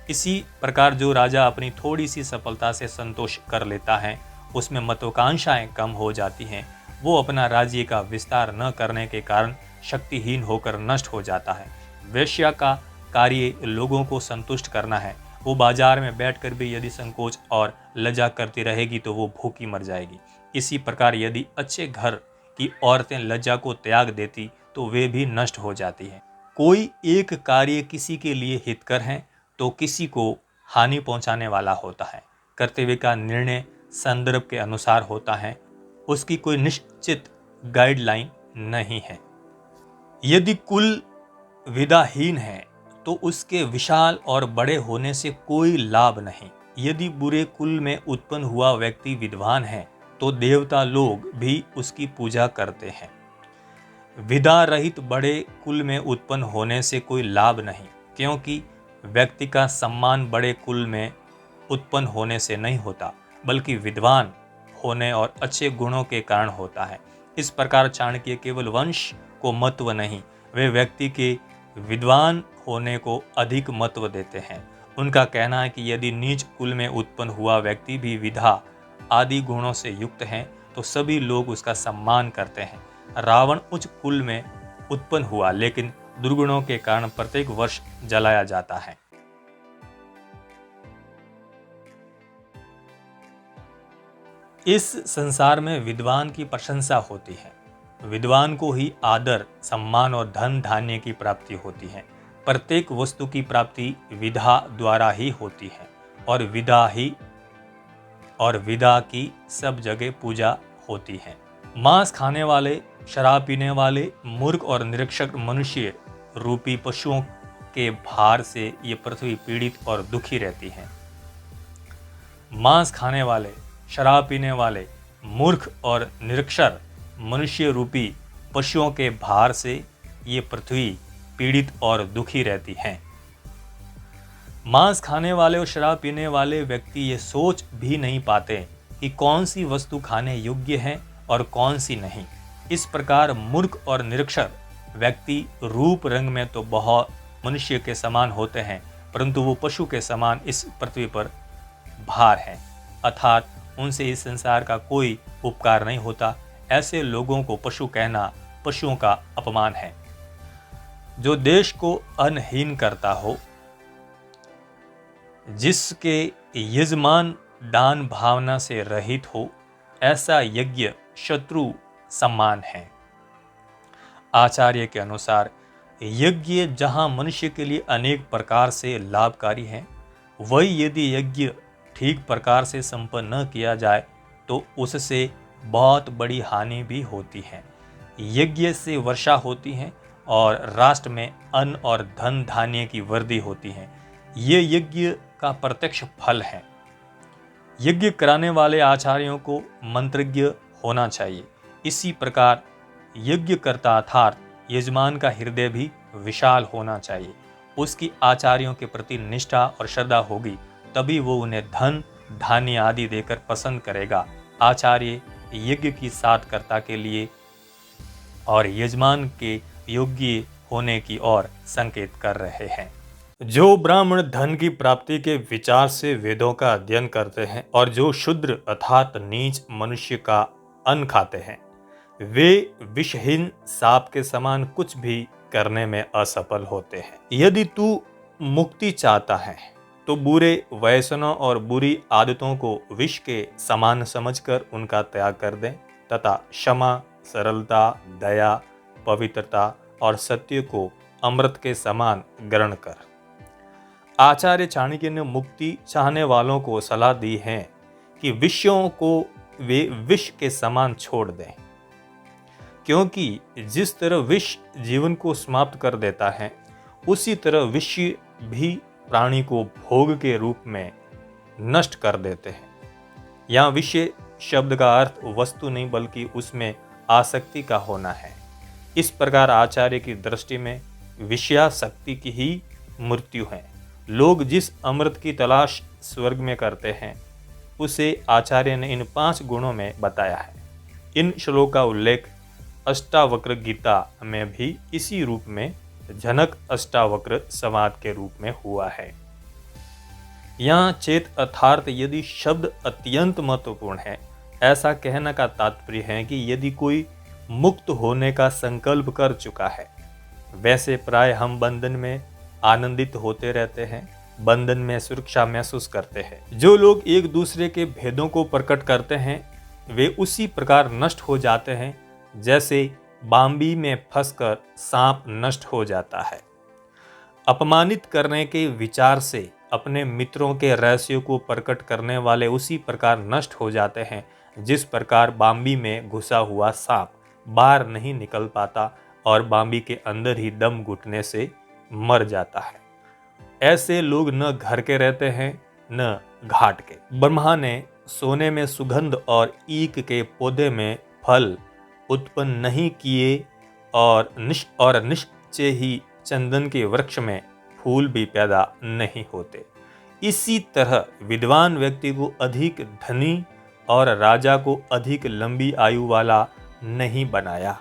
इसी प्रकार जो राजा अपनी थोड़ी सी सफलता से संतोष कर लेता है, उसमें महत्वाकांक्षाएं कम हो जाती हैं। वो अपना राज्य का विस्तार न करने के कारण शक्तिहीन होकर नष्ट हो जाता है। वेश्या का कार्य लोगों को संतुष्ट करना है वो बाजार में बैठकर भी यदि संकोच और लज्जा करती रहेगी तो वो भूखी मर जाएगी। इसी प्रकार यदि अच्छे घर की औरतें लज्जा को त्याग देती तो वे भी नष्ट हो जाती हैं। कोई एक कार्य किसी के लिए हितकर है तो किसी को हानि पहुंचाने वाला होता है। कर्तव्य का निर्णय संदर्भ के अनुसार होता है, उसकी कोई निश्चित गाइडलाइन नहीं है। यदि कुल विदाहीन है तो उसके विशाल और बड़े होने से कोई लाभ नहीं। यदि बुरे कुल में उत्पन्न हुआ व्यक्ति विद्वान है तो देवता लोग भी उसकी पूजा करते हैं। विदा रहित बड़े कुल में उत्पन्न होने से कोई लाभ नहीं, क्योंकि व्यक्ति का सम्मान बड़े कुल में उत्पन्न होने से नहीं होता, बल्कि विद्वान होने और अच्छे गुणों के कारण होता है। इस प्रकार चाणक्य केवल वंश को महत्व नहीं, वे व्यक्ति के विद्वान होने को अधिक महत्व देते हैं। उनका कहना है कि यदि नीच कुल में उत्पन्न हुआ व्यक्ति भी विधा आदि गुणों से युक्त है तो सभी लोग उसका सम्मान करते हैं। रावण उच्च कुल में उत्पन्न हुआ, लेकिन दुर्गुणों के कारण प्रत्येक वर्ष जलाया जाता है। इस संसार में विद्वान की प्रशंसा होती है। विद्वान को ही आदर, सम्मान और धन धान्य की प्राप्ति होती है। प्रत्येक वस्तु की प्राप्ति विधा द्वारा ही होती है और विदा की सब जगह पूजा होती है। मांस खाने वाले, शराब पीने वाले, मूर्ख और निरक्षर मनुष्य रूपी पशुओं के भार से ये पृथ्वी पीड़ित और दुखी रहती है। मांस खाने वाले, शराब पीने वाले, मूर्ख और निरक्षर मनुष्य रूपी पशुओं के भार से ये पृथ्वी पीड़ित और दुखी रहती है। मांस खाने वाले और शराब पीने वाले व्यक्ति ये सोच भी नहीं पाते कि कौन सी वस्तु खाने योग्य है और कौन सी नहीं। इस प्रकार मूर्ख और निरक्षर व्यक्ति रूप रंग में तो बहुत मनुष्य के समान होते हैं, परंतु वो पशु के समान इस पृथ्वी पर भार है, अर्थात उनसे इस संसार का कोई उपकार नहीं होता। ऐसे लोगों को पशु कहना पशुओं का अपमान है। जो देश को अन्नहीन करता हो, जिसके यजमान दान भावना से रहित हो, ऐसा यज्ञ शत्रु सम्मान है। आचार्य के अनुसार यज्ञ जहाँ मनुष्य के लिए अनेक प्रकार से लाभकारी है, वही यदि यज्ञ ठीक प्रकार से संपन्न न किया जाए तो उससे बहुत बड़ी हानि भी होती है। यज्ञ से वर्षा होती है और राष्ट्र में अन्न और धन धान्य की वृद्धि होती है। ये यज्ञ का प्रत्यक्ष फल है। यज्ञ कराने वाले आचार्यों को मंत्रज्ञ होना चाहिए। इसी प्रकार यज्ञ करता अर्थात यजमान का हृदय भी विशाल होना चाहिए। उसकी आचार्यों के प्रति निष्ठा और श्रद्धा होगी, तभी वो उन्हें धन धान्य आदि देकर पसंद करेगा। आचार्य यज्ञ की साधकर्ता के लिए और यजमान के योग्य होने की ओर संकेत कर रहे हैं। जो ब्राह्मण धन की प्राप्ति के विचार से वेदों का अध्ययन करते हैं और जो शूद्र अर्थात नीच मनुष्य का अन्न खाते हैं, वे विषहीन सांप के समान कुछ भी करने में असफल होते हैं। यदि तू मुक्ति चाहता है तो बुरे व्यसनों और बुरी आदतों को विष के समान समझकर उनका त्याग कर दें तथा क्षमा, सरलता, दया, पवित्रता और सत्य को अमृत के समान ग्रहण कर। आचार्य चाणक्य ने मुक्ति चाहने वालों को सलाह दी है कि विषयों को वे विष के समान छोड़ दें, क्योंकि जिस तरह विष जीवन को समाप्त कर देता है, उसी तरह विषय भी प्राणी को भोग के रूप में नष्ट कर देते हैं। यहाँ विषय शब्द का अर्थ वस्तु नहीं बल्कि उसमें आसक्ति का होना है। इस प्रकार आचार्य की दृष्टि में विषयासक्ति की ही मृत्यु है। लोग जिस अमृत की तलाश स्वर्ग में करते हैं, उसे आचार्य ने इन 5 गुणों में बताया है। इन श्लोक का उल्लेख अष्टावक्र गीता में भी इसी रूप में जनक अष्टावक्र संवाद के रूप में हुआ है। यहाँ चेत अर्थात यदि शब्द अत्यंत महत्वपूर्ण है। ऐसा कहने का तात्पर्य है कि यदि कोई मुक्त होने का संकल्प कर चुका है, वैसे प्राय हम बंधन में आनंदित होते रहते हैं, बंधन में सुरक्षा महसूस करते हैं। जो लोग एक दूसरे के भेदों को प्रकट करते हैं वे उसी प्रकार नष्ट हो जाते हैं जैसे बांबी में फंसकर सांप नष्ट हो जाता है। अपमानित करने के विचार से अपने मित्रों के रहस्यों को प्रकट करने वाले उसी प्रकार नष्ट हो जाते हैं जिस प्रकार बांबी में घुसा हुआ सांप बाहर नहीं निकल पाता और बांबी के अंदर ही दम घुटने से मर जाता है। ऐसे लोग न घर के रहते हैं न घाट के। ब्रह्मा ने सोने में सुगंध और ईख के पौधे में फल उत्पन्न नहीं किए और निश्चय ही चंदन के वृक्ष में फूल भी पैदा नहीं होते। इसी तरह विद्वान व्यक्ति को अधिक धनी और राजा को अधिक लंबी आयु वाला नहीं बनाया।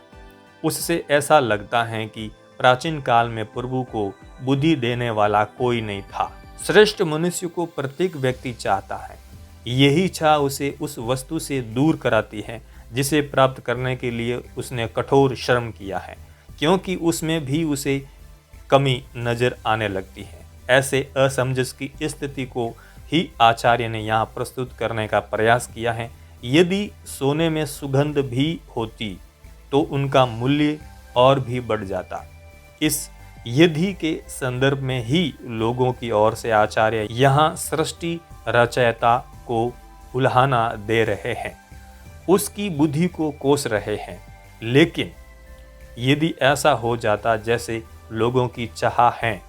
उससे ऐसा लगता है कि प्राचीन काल में प्रभु को बुद्धि देने वाला कोई नहीं था। श्रेष्ठ मनुष्य को प्रत्येक व्यक्ति चाहता है। यही चाह उसे उस वस्तु से दूर कराती है जिसे प्राप्त करने के लिए उसने कठोर श्रम किया है, क्योंकि उसमें भी उसे कमी नजर आने लगती है। ऐसे असमंजस की स्थिति को ही आचार्य ने यहाँ प्रस्तुत करने का प्रयास किया है। यदि सोने में सुगंध भी होती तो उनका मूल्य और भी बढ़ जाता। इस यदि के संदर्भ में ही लोगों की ओर से आचार्य यहाँ सृष्टि रचयिता को उल्हाना दे रहे हैं, उसकी बुद्धि को कोस रहे हैं। लेकिन यदि ऐसा हो जाता जैसे लोगों की चाह है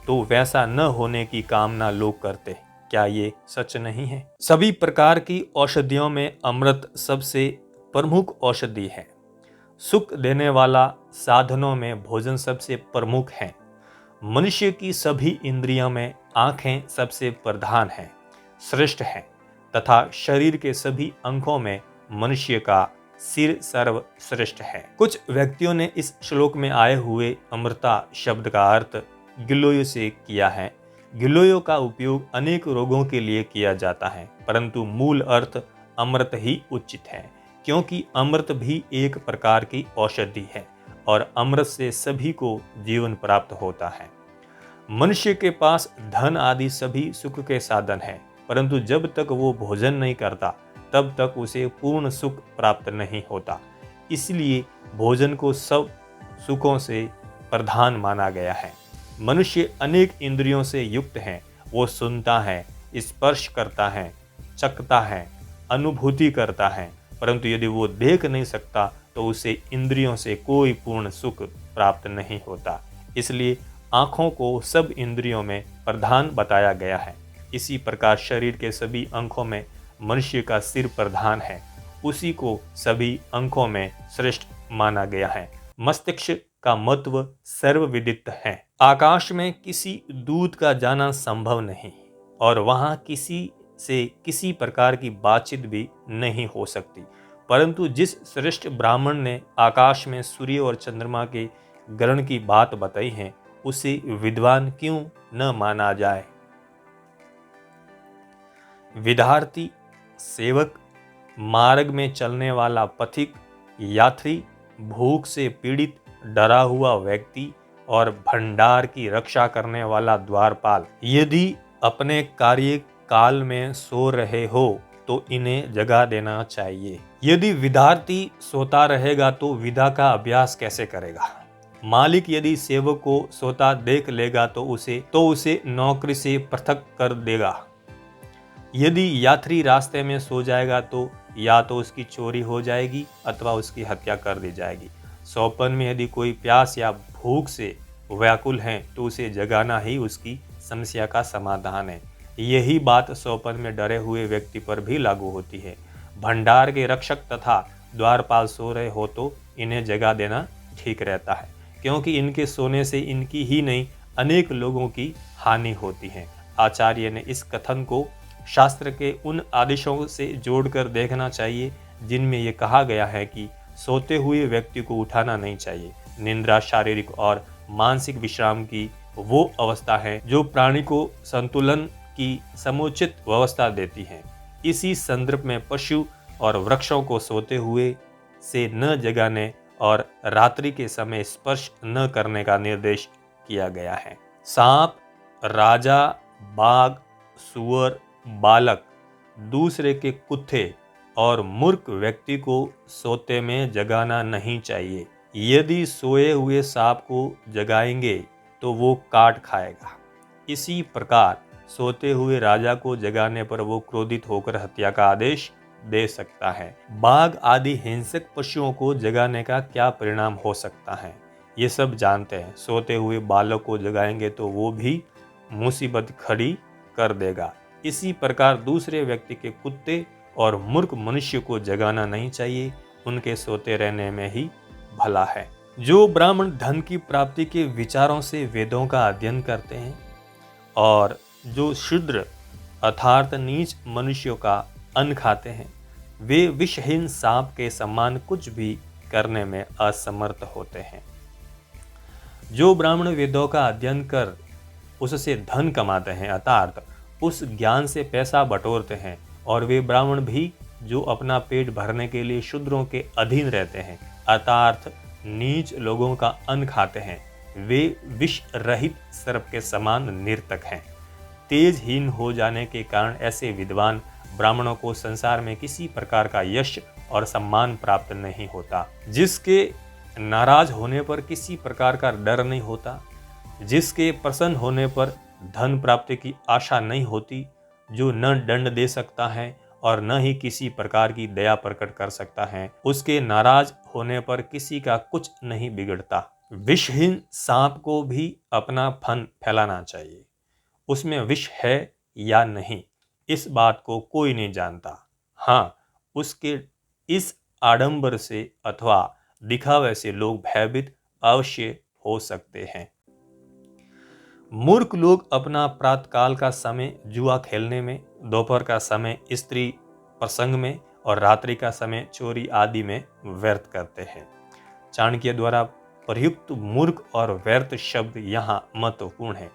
तो वैसा न होने की कामना लोग करते। क्या ये सच नहीं है? सभी प्रकार की औषधियों में अमृत सबसे प्रमुख औषधि है। सुख देने वाला साधनों में भोजन सबसे प्रमुख है। मनुष्य की सभी इंद्रियों में आंखें सबसे प्रधान हैं, श्रेष्ठ हैं, तथा शरीर के सभी अंगों में मनुष्य का सिर सर्वश्रेष्ठ है। कुछ व्यक्तियों ने इस श्लोक में आए हुए अमृता शब्द का अर्थ गिलोय से किया है। गिलोय का उपयोग अनेक रोगों के लिए किया जाता है, परंतु मूल अर्थ अमृत ही उचित है, क्योंकि अमृत भी एक प्रकार की औषधि है और अमृत से सभी को जीवन प्राप्त होता है। मनुष्य के पास धन आदि सभी सुख के साधन हैं, परंतु जब तक वो भोजन नहीं करता तब तक उसे पूर्ण सुख प्राप्त नहीं होता। इसलिए भोजन को सब सुखों से प्रधान माना गया है। मनुष्य अनेक इंद्रियों से युक्त है। वो सुनता है, स्पर्श करता है, चखता है, अनुभूति करता है, परंतु यदि वो देख नहीं सकता तो उसे इंद्रियों से कोई पूर्ण सुख प्राप्त नहीं होता। इसलिए आँखों को सब इंद्रियों में प्रधान बताया गया है। इसी प्रकार शरीर के सभी अंगों में मनुष्य का सिर प्रधान है, उसी को सभी अंगों में श्रेष्ठ माना गया है। मस्तिष्क का महत्व सर्वविदित है। आकाश में किसी दूत का जाना संभव नहीं और वहां किसी से किसी प्रकार की बातचीत भी नहीं हो सकती, परंतु जिस श्रेष्ठ ब्राह्मण ने आकाश में सूर्य और चंद्रमा के ग्रहण की बात बताई है उसे विद्वान क्यों न माना जाए। विद्यार्थी, सेवक, मार्ग में चलने वाला पथिक, यात्री, भूख से पीड़ित, डरा हुआ व्यक्ति और भंडार की रक्षा करने वाला द्वारपाल यदि अपने कार्य काल में सो रहे हो तो इन्हें जगा देना चाहिए। यदि विद्यार्थी सोता रहेगा तो विद्या का अभ्यास कैसे करेगा? मालिक यदि सेवक को सोता देख लेगा तो उसे नौकरी से पृथक कर देगा। यदि यात्री रास्ते में सो जाएगा तो या तो उसकी चोरी हो जाएगी अथवा उसकी हत्या कर दी जाएगी। सोपन में यदि कोई प्यास या भूख से व्याकुल है तो उसे जगाना ही उसकी समस्या का समाधान है। यही बात सोपन में डरे हुए व्यक्ति पर भी लागू होती है। भंडार के रक्षक तथा द्वारपाल सो रहे हो तो इन्हें जगा देना ठीक रहता है, क्योंकि इनके सोने से इनकी ही नहीं अनेक लोगों की हानि होती है। आचार्य ने इस कथन को शास्त्र के उन आदेशों से जोड़कर देखना चाहिए जिनमें यह कहा गया है कि सोते हुए व्यक्ति को उठाना नहीं चाहिए। निद्रा शारीरिक और मानसिक विश्राम की वो अवस्था है जो प्राणी को संतुलन की समुचित व्यवस्था देती है। इसी संदर्भ में पशु और वृक्षों को सोते हुए से न जगाने और रात्रि के समय स्पर्श न करने का निर्देश किया गया है। सांप, राजा, बाघ, सूअर, बालक दूसरे के कुत्ते और मूर्ख व्यक्ति को सोते में जगाना नहीं चाहिए। यदि सोए हुए सांप को जगाएंगे तो वो काट खाएगा। इसी प्रकार सोते हुए राजा को जगाने पर वो क्रोधित होकर हत्या का आदेश दे सकता है। बाघ आदि हिंसक पशुओं को जगाने का क्या परिणाम हो सकता है, ये सब जानते हैं। सोते हुए बालक को जगाएंगे तो वो भी मुसीबत खड़ी कर देगा। इसी प्रकार दूसरे व्यक्ति के कुत्ते और मूर्ख मनुष्य को जगाना नहीं चाहिए, उनके सोते रहने में ही भला है। जो ब्राह्मण धन की प्राप्ति के विचारों से वेदों का अध्ययन करते हैं और जो शूद्र अर्थात नीच मनुष्यों का अन्न खाते हैं, वे विषहीन सांप के समान कुछ भी करने में असमर्थ होते हैं। जो ब्राह्मण वेदों का अध्ययन कर उससे धन कमाते हैं अर्थात उस ज्ञान से पैसा बटोरते हैं, और वे ब्राह्मण भी जो अपना पेट भरने के लिए शूद्रों के अधीन रहते हैं अर्थात नीच लोगों का अन्न खाते हैं, वे विष रहित सर्प के समान निर्तक हैं। तेजहीन हो जाने के कारण ऐसे विद्वान ब्राह्मणों को संसार में किसी प्रकार का यश और सम्मान प्राप्त नहीं होता। जिसके नाराज होने पर किसी प्रकार का डर नहीं होता, जिसके प्रसन्न होने पर धन प्राप्ति की आशा नहीं होती, जो न दंड दे सकता है और न ही किसी प्रकार की दया प्रकट कर सकता है, उसके नाराज होने पर किसी का कुछ नहीं बिगड़ता। विषहीन सांप को भी अपना फन फैलाना चाहिए। उसमें विष है या नहीं, इस बात को कोई नहीं जानता। हाँ, उसके इस आडंबर से अथवा दिखावे से लोग भयभीत अवश्य हो सकते हैं। मूर्ख लोग अपना प्रातःकाल का समय जुआ खेलने में, दोपहर का समय स्त्री प्रसंग में और रात्रि का समय चोरी आदि में व्यर्थ करते हैं। चाणक्य द्वारा प्रयुक्त मूर्ख और व्यर्थ शब्द यहाँ महत्वपूर्ण है।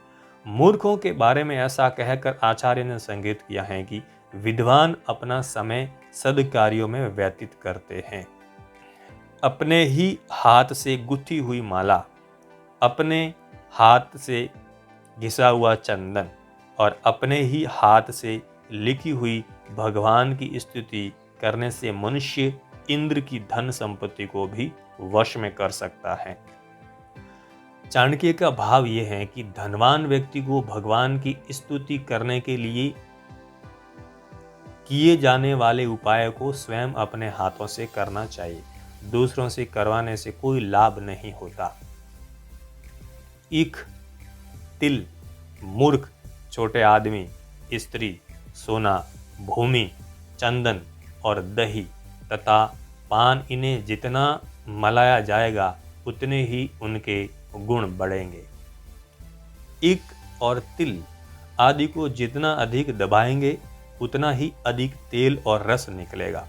मूर्खों के बारे में ऐसा कहकर आचार्य ने संकेत किया है कि विद्वान अपना समय सद्कार्यों में व्यतीत करते हैं। अपने ही हाथ से गुथी हुई माला, अपने हाथ से घिसा हुआ चंदन और अपने ही हाथ से लिखी हुई भगवान की स्तुति करने से मनुष्य इंद्र की धन संपत्ति को भी वश में कर सकता है। चाणक्य का भाव यह है कि धनवान व्यक्ति को भगवान की स्तुति करने के लिए किए जाने वाले उपाय को स्वयं अपने हाथों से करना चाहिए। दूसरों से करवाने से कोई लाभ नहीं होता। ईख, तिल, मूर्ख, छोटे आदमी, स्त्री, सोना, भूमि, चंदन और दही तथा पान, इन्हें जितना मलाया जाएगा उतने ही उनके गुण बढ़ेंगे। ईख और तिल आदि को जितना अधिक दबाएंगे उतना ही अधिक तेल और रस निकलेगा।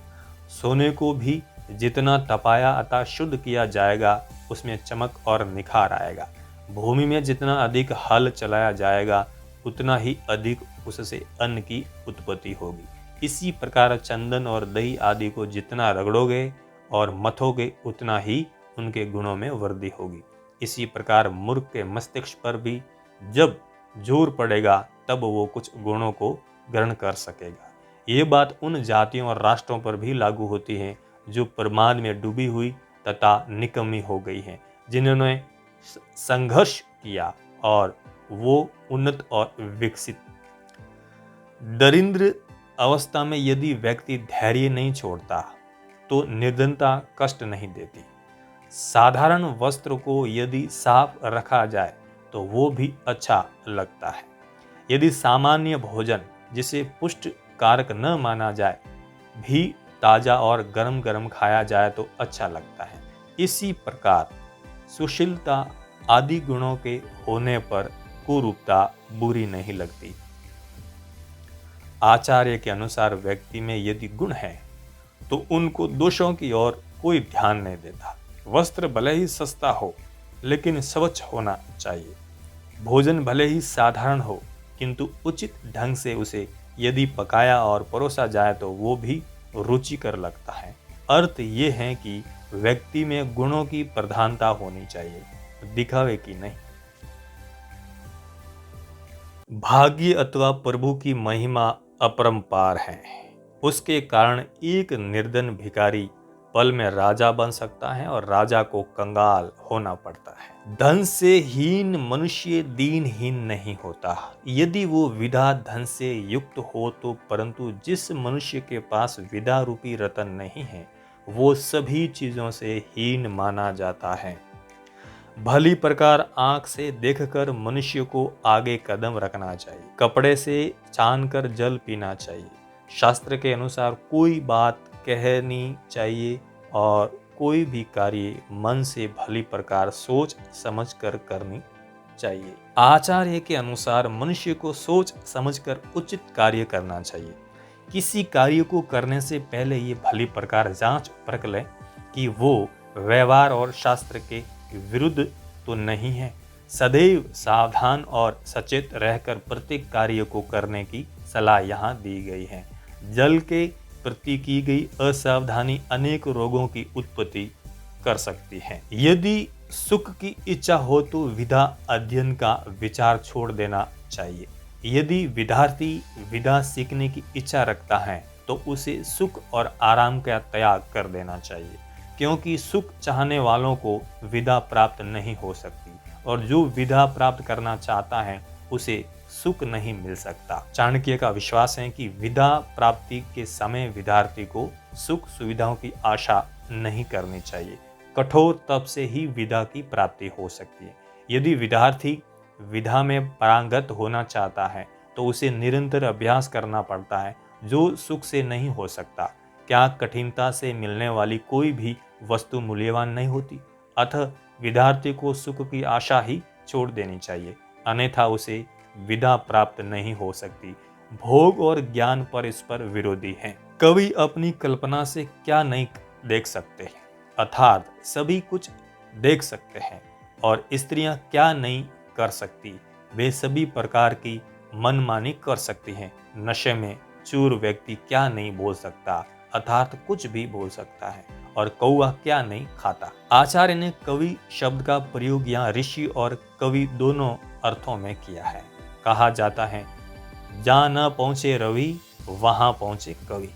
सोने को भी जितना तपाया अतः शुद्ध किया जाएगा उसमें चमक और निखार आएगा। भूमि में जितना अधिक हल चलाया जाएगा उतना ही अधिक उससे अन्न की उत्पत्ति होगी। इसी प्रकार चंदन और दही आदि को जितना रगड़ोगे और मथोगे उतना ही उनके गुणों में वृद्धि होगी। इसी प्रकार मूर्ख के मस्तिष्क पर भी जब जोर पड़ेगा तब वो कुछ गुणों को ग्रहण कर सकेगा। ये बात उन जातियों और राष्ट्रों पर भी लागू होती है जो प्रमाद में डूबी हुई तथा निकम्मी हो गई हैं, जिन्होंने संघर्ष किया और वो उन्नत और विकसित। दरिद्र अवस्था में यदि व्यक्ति धैर्य नहीं छोड़ता तो निर्धनता कष्ट नहीं देती। साधारण वस्त्र को यदि साफ रखा जाए तो वो भी अच्छा लगता है। यदि सामान्य भोजन जिसे पुष्ट कारक न माना जाए भी ताजा और गरम गरम खाया जाए तो अच्छा लगता है। इसी प्रकार सुशीलता आदि गुणों के होने पर कुरूपता बुरी नहीं लगती। आचार्य के अनुसार व्यक्ति में यदि गुण है तो उनको दोषों की ओर कोई ध्यान नहीं देता। वस्त्र भले ही सस्ता हो लेकिन स्वच्छ होना चाहिए। भोजन भले ही साधारण हो किंतु उचित ढंग से उसे यदि पकाया और परोसा जाए तो वो भी रुचिकर लगता है। अर्थ ये है कि व्यक्ति में गुणों की प्रधानता होनी चाहिए, दिखावे की नहीं। भाग्य अथवा प्रभु की महिमा अपरंपार है। उसके कारण एक निर्धन भिखारी पल में राजा बन सकता है और राजा को कंगाल होना पड़ता है। धन से हीन मनुष्य दीनहीन नहीं होता, यदि वो विधा धन से युक्त हो तो, परंतु जिस मनुष्य के पास विधा रूपी रतन नहीं है वो सभी चीजों से हीन माना जाता है। भली प्रकार आंख से देखकर मनुष्य को आगे कदम रखना चाहिए, कपड़े से छानकर जल पीना चाहिए। शास्त्र के अनुसार कोई बात कहनी चाहिए और कोई भी कार्य मन से भली प्रकार सोच समझकर करनी चाहिए। आचार्य के अनुसार मनुष्य को सोच समझकर उचित कार्य करना चाहिए। किसी कार्य को करने से पहले ये भली प्रकार जांच परख ले कि वो व्यवहार और शास्त्र के विरुद्ध तो नहीं है। सदैव सावधान और सचेत रहकर प्रत्येक कार्य को करने की सलाह यहाँ दी गई है। जल के प्रति की गई असावधानी अनेक रोगों की उत्पत्ति कर सकती है। यदि सुख की इच्छा हो तो विधा अध्ययन का विचार छोड़ देना चाहिए। यदि विद्यार्थी विधा सीखने की इच्छा रखता है तो उसे सुख और आराम का त्याग कर देना चाहिए, क्योंकि सुख चाहने वालों को विधा प्राप्त नहीं हो सकती और जो विधा प्राप्त करना चाहता है उसे सुख नहीं मिल सकता। चाणक्य का विश्वास है कि विधा प्राप्ति के समय विद्यार्थी को सुख सुविधाओं की आशा नहीं करनी चाहिए। कठोर तप से ही विधा की प्राप्ति हो सकती है। यदि विद्यार्थी विधा में पारंगत होना चाहता है तो उसे निरंतर अभ्यास करना पड़ता है, जो सुख से नहीं हो सकता। क्या कठिनता से मिलने वाली कोई भी वस्तु मूल्यवान नहीं होती? अतः विद्यार्थी को सुख की आशा ही छोड़ देनी चाहिए, अन्यथा उसे विधा प्राप्त नहीं हो सकती। भोग और ज्ञान परस्पर विरोधी हैं। कवि अपनी कल्पना से क्या नहीं देख सकते, अर्थात सभी कुछ देख सकते हैं, और स्त्रियां क्या नहीं कर सकती, वे सभी प्रकार की मनमानी कर सकती हैं। नशे में चूर व्यक्ति क्या नहीं बोल सकता, अर्थात कुछ भी बोल सकता है, और कौवा क्या नहीं खाता। आचार्य ने कवि शब्द का प्रयोग यहाँ ऋषि और कवि दोनों अर्थों में किया है। कहा जाता है, जहाँ न पहुंचे रवि वहां पहुंचे कवि,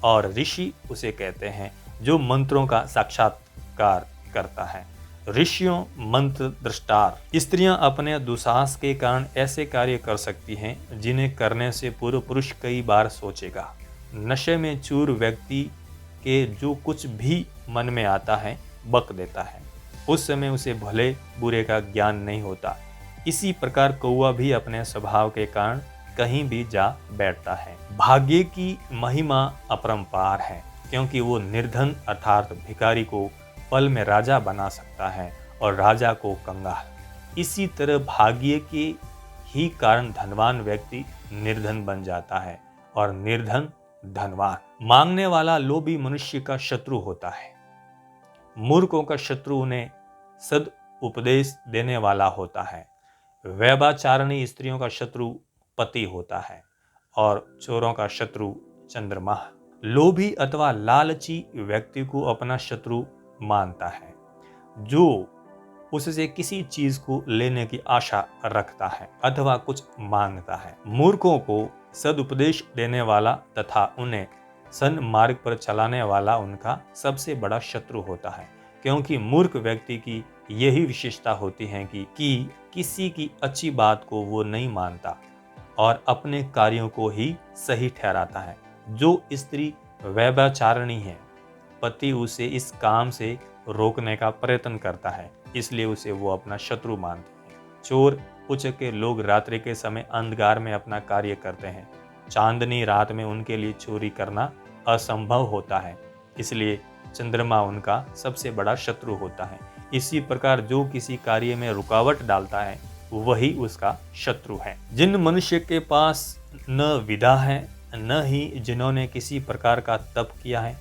और ऋषि उसे कहते हैं जो मंत्रों का साक्षात्कार करता है। ऋषियों मंत्र दृष्टार। स्त्रियां अपने दुसाहस के कारण ऐसे कार्य कर सकती हैं जिन्हें करने से पूर्व पुरुष कई बार सोचेगा। नशे में चूर व्यक्ति के जो कुछ भी मन में आता है बक देता है, उस समय उसे भले बुरे का ज्ञान नहीं होता। इसी प्रकार कौवा भी अपने स्वभाव के कारण कहीं भी जा बैठता है। भाग्य की महिमा अपरंपार है, क्योंकि वो निर्धन अर्थात भिखारी को पल में राजा बना सकता है और राजा को कंगाल। इसी तरह भाग्य के ही कारण धनवान व्यक्ति निर्धन बन जाता है और निर्धन धनवान। मांगने वाला लोभी मनुष्य का शत्रु होता है। मूर्खों का शत्रु उन्हें सद उपदेश देने वाला होता है। व्यभिचारिणी स्त्रियों का शत्रु पति होता है और चोरों का शत्रु चंद्रमा। लोभी अथवा लालची व्यक्ति को अपना शत्रु मानता है, जो उससे किसी चीज को लेने की आशा रखता है अथवा कुछ मांगता है। मूर्खों को सदुपदेश देने वाला तथा उन्हें सन्मार्ग पर चलाने वाला उनका सबसे बड़ा शत्रु होता है, क्योंकि मूर्ख व्यक्ति की यही विशेषता होती है कि किसी की अच्छी बात को वो नहीं मानता और अपने कार्यों को ही सही ठहराता है। जो स्त्री व्यभिचारिणी है, पति उसे इस काम से रोकने का प्रयत्न करता है, इसलिए उसे वो अपना शत्रु मानते हैं। चोर उच्च के लोग रात्रि के समय अंधकार में अपना कार्य करते हैं। चांदनी रात में उनके लिए चोरी करना असंभव होता है, इसलिए चंद्रमा उनका सबसे बड़ा शत्रु होता है। इसी प्रकार जो किसी कार्य में रुकावट डालता है वही उसका शत्रु है। जिन मनुष्य के पास न विद्या है, न ही जिन्होंने किसी प्रकार का तप किया है,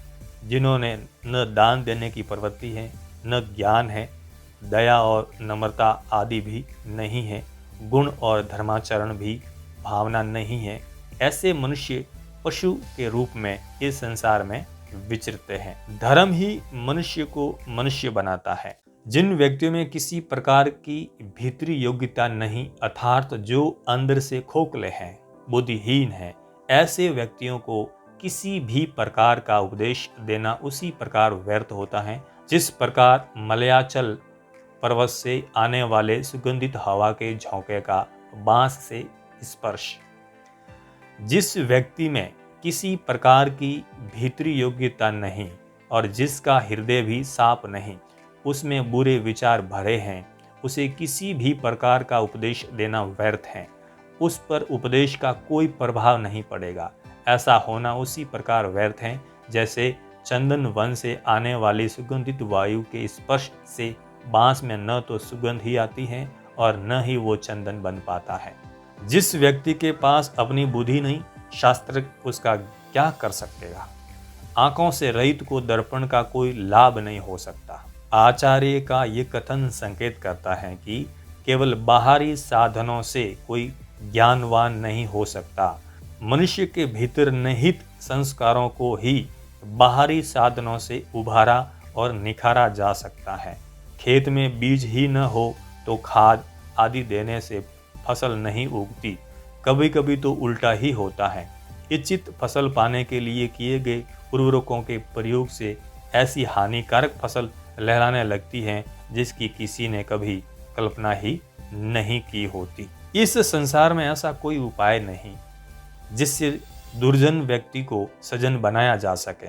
जिन्होंने न दान देने की प्रवृत्ति है, न ज्ञान है, दया और नम्रता आदि भी नहीं है, गुण और धर्माचरण भी भावना नहीं है, ऐसे मनुष्य पशु के रूप में इस संसार में विचरते हैं। धर्म ही मनुष्य को मनुष्य बनाता है। जिन व्यक्तियों में किसी प्रकार की भीतरी योग्यता नहीं, अर्थात जो अंदर से खोखले हैं, बुद्धिहीन हैं, ऐसे व्यक्तियों को किसी भी प्रकार का उपदेश देना उसी प्रकार व्यर्थ होता है जिस प्रकार मलयाचल पर्वत से आने वाले सुगंधित हवा के झोंके का बांस से स्पर्श। जिस व्यक्ति में किसी प्रकार की भीतरी योग्यता नहीं और जिसका हृदय भी साफ नहीं, उसमें बुरे विचार भरे हैं, उसे किसी भी प्रकार का उपदेश देना व्यर्थ है। उस पर उपदेश का कोई प्रभाव नहीं पड़ेगा। ऐसा होना उसी प्रकार व्यर्थ है जैसे चंदन वन से आने वाली सुगंधित वायु के स्पर्श से बांस में न तो सुगंध ही आती है और न ही वो चंदन बन पाता है। जिस व्यक्ति के पास अपनी बुद्धि नहीं, शास्त्र उसका क्या कर सकेगा। आंखों से रहित को दर्पण का कोई लाभ नहीं हो सकता। आचार्य का ये कथन संकेत करता है कि केवल बाहरी साधनों से कोई ज्ञानवान नहीं हो सकता। मनुष्य के भीतर निहित संस्कारों को ही बाहरी साधनों से उभारा और निखारा जा सकता है। खेत में बीज ही न हो तो खाद आदि देने से फसल नहीं उगती। कभी कभी तो उल्टा ही होता है। इच्छित फसल पाने के लिए किए गए उर्वरकों के प्रयोग से ऐसी हानिकारक फसल लहराने लगती है जिसकी किसी ने कभी कल्पना ही नहीं की होती। इस संसार में ऐसा कोई उपाय नहीं जिससे दुर्जन व्यक्ति को सजन बनाया जा सके।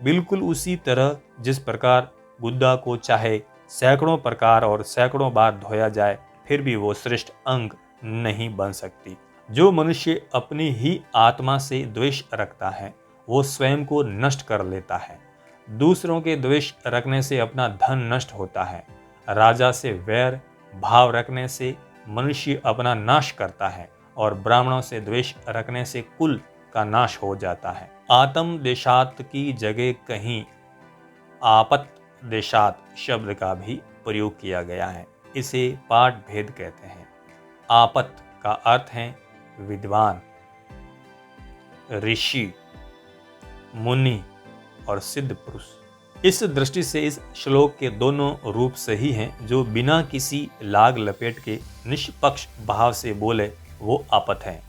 बिल्कुल उसी तरह जिस प्रकार गुद्दा को चाहे सैकड़ों प्रकार और सैकड़ों बार धोया जाए फिर भी वो श्रेष्ठ अंग नहीं बन सकती। जो मनुष्य अपनी ही आत्मा से द्वेष रखता है वो स्वयं को नष्ट कर लेता है। दूसरों के द्वेष रखने से अपना धन नष्ट होता है। राजा से वैर भाव रखने से मनुष्य अपना नाश करता है और ब्राह्मणों से द्वेष रखने से कुल का नाश हो जाता है। आत्म देशात की जगह कहीं आपत देशात शब्द का भी प्रयोग किया गया है। इसे पाठ भेद कहते हैं। आपत का अर्थ है विद्वान, ऋषि, मुनि और सिद्ध पुरुष। इस दृष्टि से इस श्लोक के दोनों रूप सही हैं। जो बिना किसी लाग लपेट के निष्पक्ष भाव से बोले वो आपत है।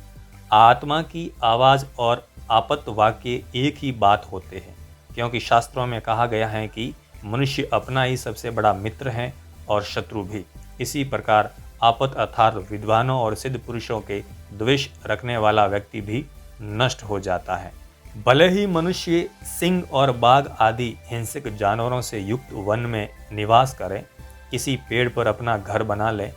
आत्मा की आवाज और आपत वाक्य एक ही बात होते हैं, क्योंकि शास्त्रों में कहा गया है कि मनुष्य अपना ही सबसे बड़ा मित्र है और शत्रु भी। इसी प्रकार आपत अर्थात विद्वानों और सिद्ध पुरुषों के द्वेष रखने वाला व्यक्ति भी नष्ट हो जाता है। भले ही मनुष्य सिंह और बाघ आदि हिंसक जानवरों से युक्त वन में निवास करें, किसी पेड़ पर अपना घर बना ले,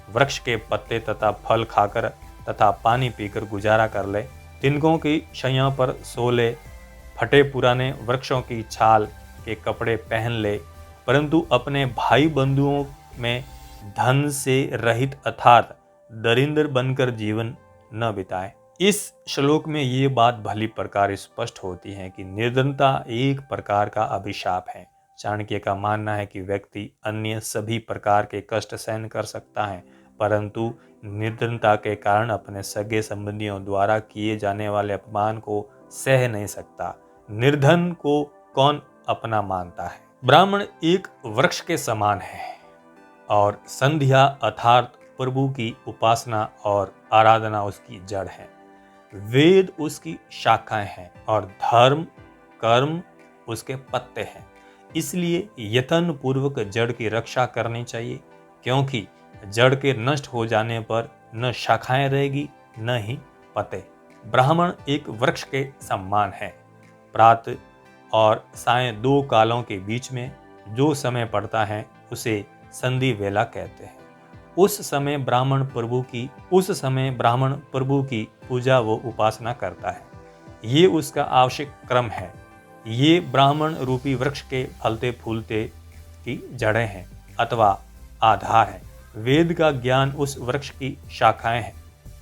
वृक्ष के पत्ते तथा फल खाकर तथा पानी पीकर गुजारा कर ले, तिनकों की शैया पर सो ले, फटे पुराने वृक्षों की छाल के कपड़े पहन ले, परंतु अपने भाई बंधुओं में धन से रहित अर्थात दरिंद्र बनकर जीवन न बिताए। इस श्लोक में ये बात भली प्रकार स्पष्ट होती है कि निर्धनता एक प्रकार का अभिशाप है। चाणक्य का मानना है कि व्यक्ति अन्य सभी प्रकार के कष्ट सहन कर सकता है, परंतु निर्धनता के कारण अपने सगे संबंधियों द्वारा किए जाने वाले अपमान को सह नहीं सकता। निर्धन को कौन अपना मानता है। ब्राह्मण एक वृक्ष के समान है और संध्या अर्थात प्रभु की उपासना और आराधना उसकी जड़ है। वेद उसकी शाखाएं हैं और धर्म कर्म उसके पत्ते हैं। इसलिए यत्न पूर्वक जड़ की रक्षा करनी चाहिए, क्योंकि जड़ के नष्ट हो जाने पर न शाखाएं रहेगी न ही पत्ते। ब्राह्मण एक वृक्ष के समान है। प्रातः और सायं दो कालों के बीच में जो समय पड़ता है उसे संधि वेला कहते हैं। उस समय ब्राह्मण प्रभु की पूजा व उपासना करता है। ये उसका आवश्यक क्रम है। ये ब्राह्मण रूपी वृक्ष के फलते फूलते की जड़ें हैं अथवा आधार है। वेद का ज्ञान उस वृक्ष की शाखाएं हैं।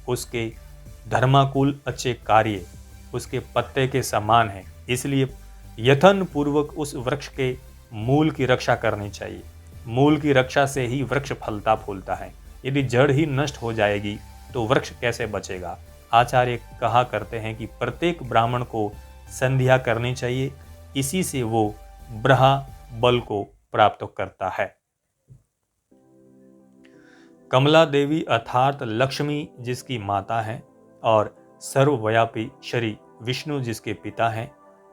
उसके धर्माकुल अच्छे कार्य उसके पत्ते के समान हैं। इसलिए यत्न पूर्वक उस वृक्ष के मूल की रक्षा करनी चाहिए। मूल की रक्षा से ही वृक्ष फलता फूलता है। यदि जड़ ही नष्ट हो जाएगी तो वृक्ष कैसे बचेगा। आचार्य कहा करते हैं कि प्रत्येक ब्राह्मण को संध्या करनी चाहिए, इसी से वो ब्रहा बल को प्राप्त करता है। कमला देवी अर्थात लक्ष्मी जिसकी माता है और सर्वव्यापी श्री विष्णु जिसके पिता हैं,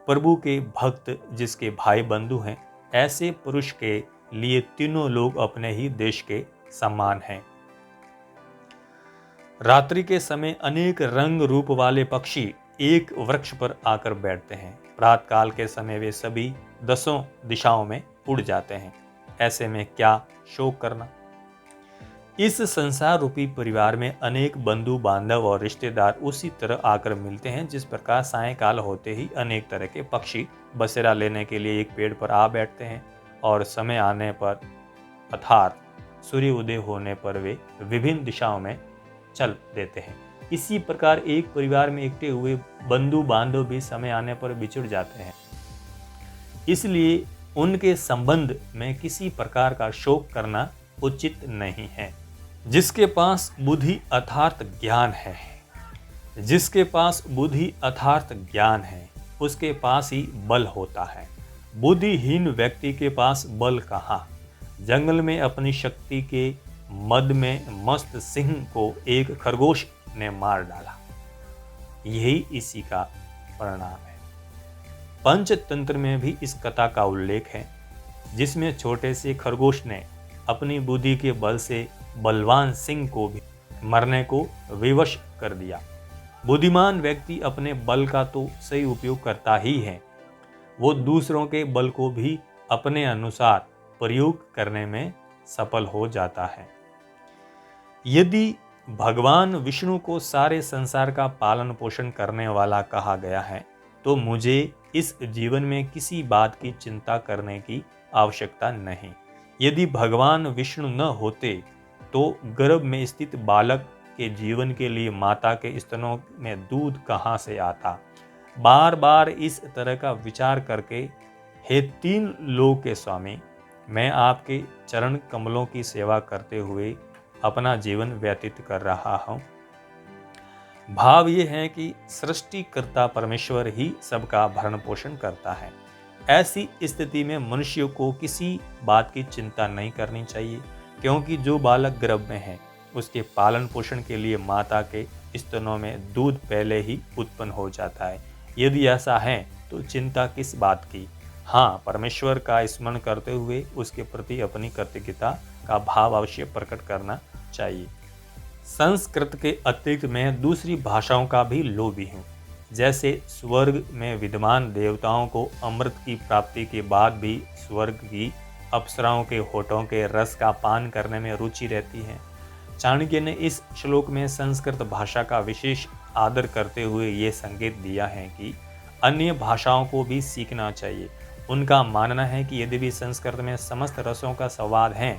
प्रभु के भक्त जिसके भाई बंधु हैं, ऐसे पुरुष के लिए तीनों लोग अपने ही देश के समान हैं। रात्रि के समय अनेक रंग रूप वाले पक्षी एक वृक्ष पर आकर बैठते हैं। प्रातःकाल के समय वे सभी 10 दिशाओं में उड़ जाते हैं। ऐसे में क्या शोक करना। इस संसार रूपी परिवार में अनेक बंधु बांधव और रिश्तेदार उसी तरह आकर मिलते हैं जिस प्रकार सायंकाल होते ही अनेक तरह के पक्षी बसेरा लेने के लिए एक पेड़ पर आ बैठते हैं और समय आने पर अर्थात सूर्य उदय होने पर वे विभिन्न दिशाओं में चल देते हैं। इसी प्रकार एक परिवार में इकट्ठे हुए बंधु बांधव भी समय आने पर बिछुड़ जाते हैं। इसलिए उनके संबंध में किसी प्रकार का शोक करना उचित नहीं है। जिसके पास बुद्धि अर्थात ज्ञान है, जिसके पास बुद्धि अर्थात ज्ञान है, उसके पास ही बल होता है। बुद्धिहीन व्यक्ति के पास बल कहाँ। जंगल में अपनी शक्ति के मद में मस्त सिंह को एक खरगोश ने मार डाला। यही इसी का परिणाम है। पंचतंत्र में भी इस कथा का उल्लेख है जिसमें छोटे से खरगोश ने अपनी बुद्धि के बल से बलवान सिंह को भी मरने को विवश कर दिया। बुद्धिमान व्यक्ति अपने बल का तो सही उपयोग करता ही है, वो दूसरों के बल को भी अपने अनुसार प्रयोग करने में सफल हो जाता है। यदि भगवान विष्णु को सारे संसार का पालन पोषण करने वाला कहा गया है तो मुझे इस जीवन में किसी बात की चिंता करने की आवश्यकता नहीं। यदि भगवान विष्णु न होते तो गर्भ में स्थित बालक के जीवन के लिए माता के स्तनों में दूध कहाँ से आता। बार बार इस तरह का विचार करके हे 3 लोक के स्वामी, मैं आपके चरण कमलों की सेवा करते हुए अपना जीवन व्यतीत कर रहा हूँ। भाव ये है कि सृष्टिकर्ता परमेश्वर ही सबका भरण पोषण करता है। ऐसी स्थिति में मनुष्य को किसी बात की चिंता नहीं करनी चाहिए, क्योंकि जो बालक गर्भ में है उसके पालन पोषण के लिए माता के स्तनों में दूध पहले ही उत्पन्न हो जाता है। यदि ऐसा है तो चिंता किस बात की। हाँ, परमेश्वर का स्मरण करते हुए उसके प्रति अपनी कृतज्ञता का भाव अवश्य प्रकट करना चाहिए। संस्कृत के अतिरिक्त मैं दूसरी भाषाओं का भी लोभी हूँ। जैसे स्वर्ग में विद्यमान देवताओं को अमृत की प्राप्ति के बाद भी स्वर्ग की अप्सराओं के होठों के रस का पान करने में रुचि रहती है। चाणक्य ने इस श्लोक में संस्कृत भाषा का विशेष आदर करते हुए ये संकेत दिया है कि अन्य भाषाओं को भी सीखना चाहिए। उनका मानना है कि यद्यपि संस्कृत में समस्त रसों का स्वाद है,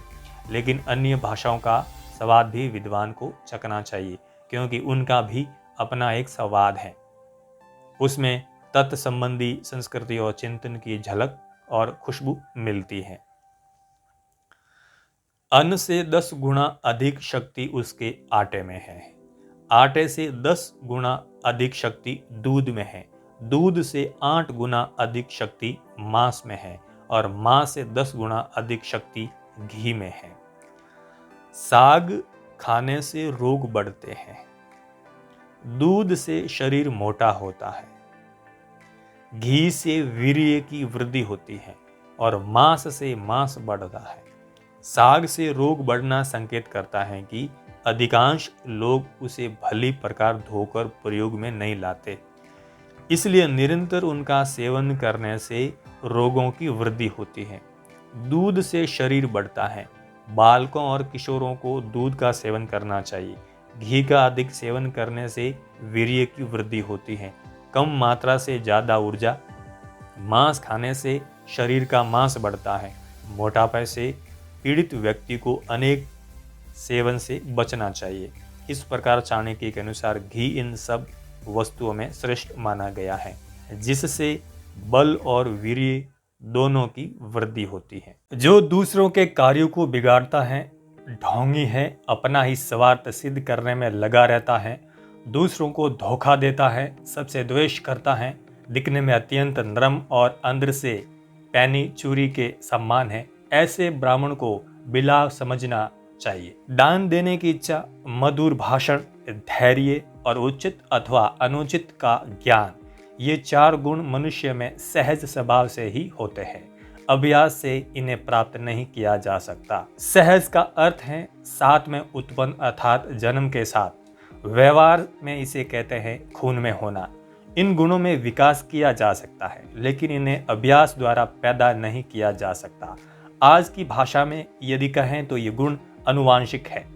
लेकिन अन्य भाषाओं का स्वाद भी विद्वान को चखना चाहिए, क्योंकि उनका भी अपना एक स्वाद है। उसमें तत् संबंधी संस्कृति और चिंतन की झलक और खुशबू मिलती है। अन्न से 10 गुना अधिक शक्ति उसके आटे में है। आटे से 10 गुना अधिक शक्ति दूध में है। दूध से 8 गुना अधिक शक्ति मांस में है और मांस से 10 गुना अधिक शक्ति घी में है। साग खाने से रोग बढ़ते हैं। दूध से शरीर मोटा होता है। घी से वीर्य की वृद्धि होती है और मांस से मांस बढ़ता है। साग से रोग बढ़ना संकेत करता है कि अधिकांश लोग उसे भली प्रकार धोकर प्रयोग में नहीं लाते, इसलिए निरंतर उनका सेवन करने से रोगों की वृद्धि होती है। दूध से शरीर बढ़ता है। बालकों और किशोरों को दूध का सेवन करना चाहिए। घी का अधिक सेवन करने से वीर्य की वृद्धि होती है। कम मात्रा से ज़्यादा ऊर्जा। मांस खाने से शरीर का मांस बढ़ता है। मोटापे से पीड़ित व्यक्ति को अनेक सेवन से बचना चाहिए। इस प्रकार चाणक्य के अनुसार घी इन सब वस्तुओं में श्रेष्ठ माना गया है, जिससे बल और वीर्य दोनों की वृद्धि होती है। जो दूसरों के कार्यों को बिगाड़ता है, ढोंगी है, अपना ही स्वार्थ सिद्ध करने में लगा रहता है, दूसरों को धोखा देता है, सबसे द्वेष करता है, दिखने में अत्यंत नरम और अंदर से पैनी चूरी के समान है, ऐसे ब्राह्मण को बिलाव समझना चाहिए। दान देने की इच्छा, मधुर भाषण, धैर्य और उचित अथवा अनुचित का ज्ञान, ये 4 गुण मनुष्य में सहज स्वभाव से ही होते हैं। अभ्यास से इन्हें प्राप्त नहीं किया जा सकता। सहज का अर्थ है साथ में उत्पन्न अर्थात जन्म के साथ। व्यवहार में इसे कहते हैं खून में होना। इन गुणों में विकास किया जा सकता है, लेकिन इन्हें अभ्यास द्वारा पैदा नहीं किया जा सकता। आज की भाषा में यदि कहें तो ये गुण अनुवांशिक है,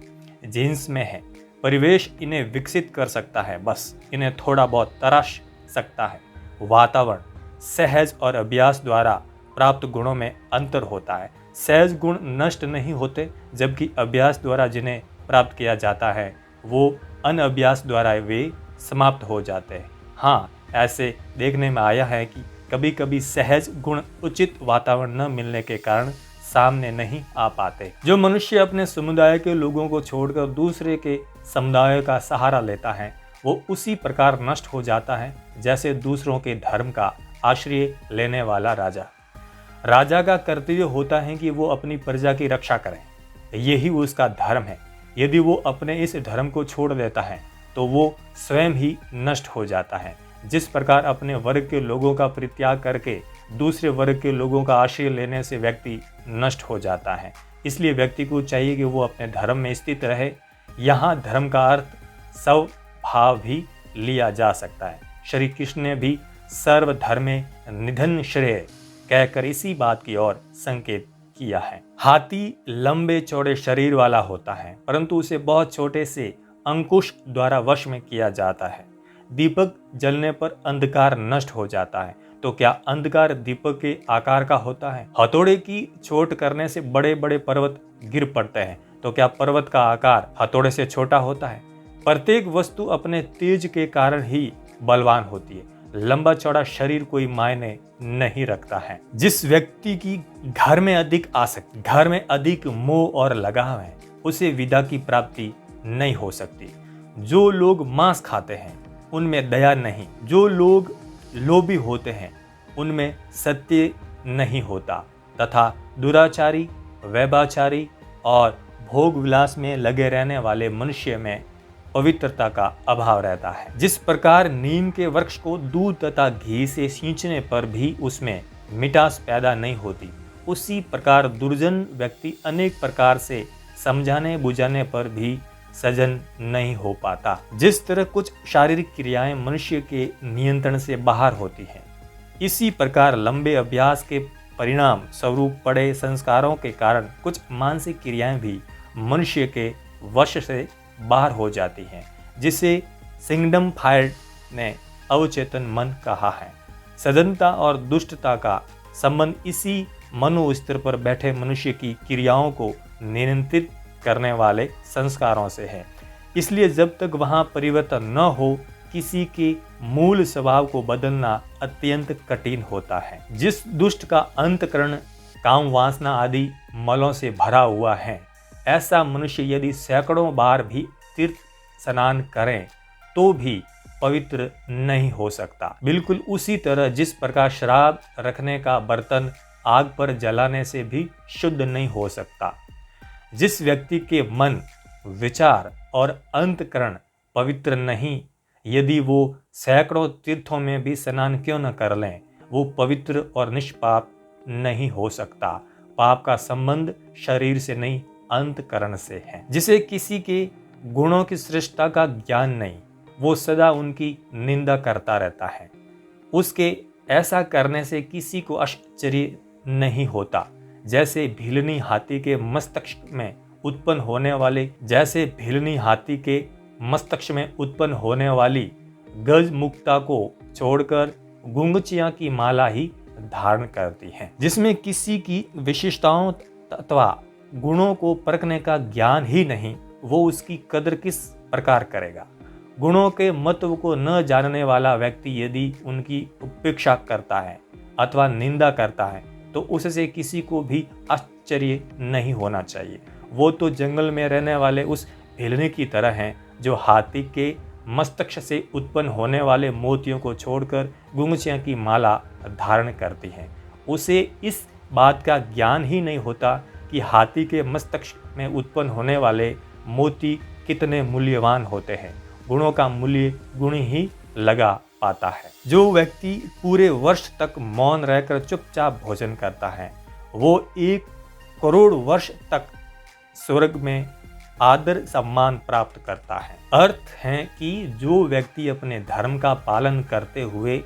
जीन्स में है। परिवेश इन्हें विकसित कर सकता है, बस इन्हें थोड़ा बहुत तराश सकता है। वातावरण, सहज और अभ्यास द्वारा प्राप्त गुणों में अंतर होता है। सहज गुण नष्ट नहीं होते, जबकि अभ्यास द्वारा जिन्हें प्राप्त किया जाता है वो अनअभ्यास द्वारा वे समाप्त हो जाते हैं। हाँ, ऐसे देखने में आया है कि कभी कभी सहज गुण उचित वातावरण न मिलने के कारण सामने नहीं आ पाते। जो मनुष्य अपने समुदाय के लोगों को छोड़कर दूसरे के समुदाय का सहारा लेता है वो उसी प्रकार नष्ट हो जाता है जैसे दूसरों के धर्म का आश्रय लेने वाला राजा। राजा का कर्तव्य होता है कि वो अपनी प्रजा की रक्षा करे, यही उसका धर्म है। यदि वो अपने इस धर्म को छोड़ देता है तो वो स्वयं ही नष्ट हो जाता है। जिस प्रकार अपने वर्ग के लोगों का परित्याग करके दूसरे वर्ग के लोगों का आश्रय लेने से व्यक्ति नष्ट हो जाता है, इसलिए व्यक्ति को चाहिए कि वो अपने धर्म में स्थित रहे। यहाँ धर्म का अर्थ स्वभाव भी लिया जा सकता है। श्री कृष्ण ने भी सर्वधर्मे निधन श्रेय कहकर इसी बात की ओर संकेत किया है। हाथी लंबे चौड़े शरीर वाला होता है, परंतु उसे बहुत छोटे से अंकुश द्वारा वश में किया जाता है। दीपक जलने पर अंधकार नष्ट हो जाता है, तो क्या अंधकार दीपक के आकार का होता है? हथौड़े की चोट करने से बड़े बड़े पर्वत गिर पड़ते हैं, तो क्या पर्वत का आकार हथौड़े से छोटा होता है? प्रत्येक वस्तु अपने तेज के कारण ही बलवान होती है। लंबा चौड़ा शरीर कोई मायने नहीं रखता है। जिस व्यक्ति की घर में अधिक आसक्ति, घर में अधिक मोह और लगाव है, उसे विद्या की प्राप्ति नहीं हो सकती। जो लोग मांस खाते हैं उनमें दया नहीं, जो लोग लोभी होते हैं उनमें सत्य नहीं होता, तथा दुराचारी, व्यभिचारी और भोग विलास में लगे रहने वाले मनुष्य में पवित्रता का अभाव रहता है। जिस प्रकार नीम के वृक्ष को दूध तथा घी से सींचने पर भी उसमें मिठास पैदा नहीं होती, उसी प्रकार दुर्जन व्यक्ति अनेक प्रकार से समझाने बुझाने पर भी सजन नहीं हो पाता। जिस तरह कुछ शारीरिक क्रियाएं मनुष्य के नियंत्रण से बाहर होती हैं, इसी प्रकार लंबे अभ्यास के परिणाम स्वरूप पड़े संस्कारों के कारण कुछ मानसिक क्रियाएं भी मनुष्य के वश से बाहर हो जाती हैं, जिसे सिग्मंड फ्रॉइड ने अवचेतन मन कहा है। सजनता और दुष्टता का संबंध इसी मनोस्तर पर बैठे मनुष्य की क्रियाओं को नियंत्रित करने वाले संस्कारों से है। इसलिए जब तक वहां परिवर्तन न हो, किसी के मूल स्वभाव को बदलना अत्यंत कठिन होता है। जिस दुष्ट का अंतःकरण काम वासना आदि मलों से भरा हुआ है, ऐसा मनुष्य यदि सैकड़ों बार भी तीर्थ स्नान करें तो भी पवित्र नहीं हो सकता। बिल्कुल उसी तरह जिस प्रकार शराब रखने का बर्तन आग पर जलाने से भी शुद्ध नहीं हो सकता। जिस व्यक्ति के मन, विचार और अंतःकरण पवित्र नहीं, यदि वो सैकड़ों तीर्थों में भी स्नान क्यों न कर लें, वो पवित्र और निष्पाप नहीं हो सकता। पाप का संबंध शरीर से नहीं, अंतःकरण से है। जिसे किसी के गुणों की श्रेष्ठता का ज्ञान नहीं, वो सदा उनकी निंदा करता रहता है। उसके ऐसा करने से किसी को आश्चर्य नहीं होता। जैसे भीलनी हाथी के मस्तिष्क में उत्पन्न होने वाली गज मुक्ता को छोड़कर गुंगचिया की माला ही धारण करती है। जिसमें किसी की विशेषताओं अथवा गुणों को परखने का ज्ञान ही नहीं, वो उसकी कदर किस प्रकार करेगा। गुणों के महत्व को न जानने वाला व्यक्ति यदि उनकी उपेक्षा करता है अथवा निंदा करता है तो उससे किसी को भी आश्चर्य नहीं होना चाहिए। वो तो जंगल में रहने वाले उस भीलनी की तरह हैं जो हाथी के मस्तिष्क से उत्पन्न होने वाले मोतियों को छोड़कर गुंगचिया की माला धारण करती हैं। उसे इस बात का ज्ञान ही नहीं होता कि हाथी के मस्तिष्क में उत्पन्न होने वाले मोती कितने मूल्यवान होते हैं। गुणों का मूल्य गुण ही लगा पाता है। जो व्यक्ति पूरे वर्ष तक मौन रहकर चुपचाप भोजन करता है, वो 1 करोड़ वर्ष तक स्वर्ग में आदर सम्मान प्राप्त करता है। अर्थ है कि जो व्यक्ति अपने धर्म का पालन करते हुए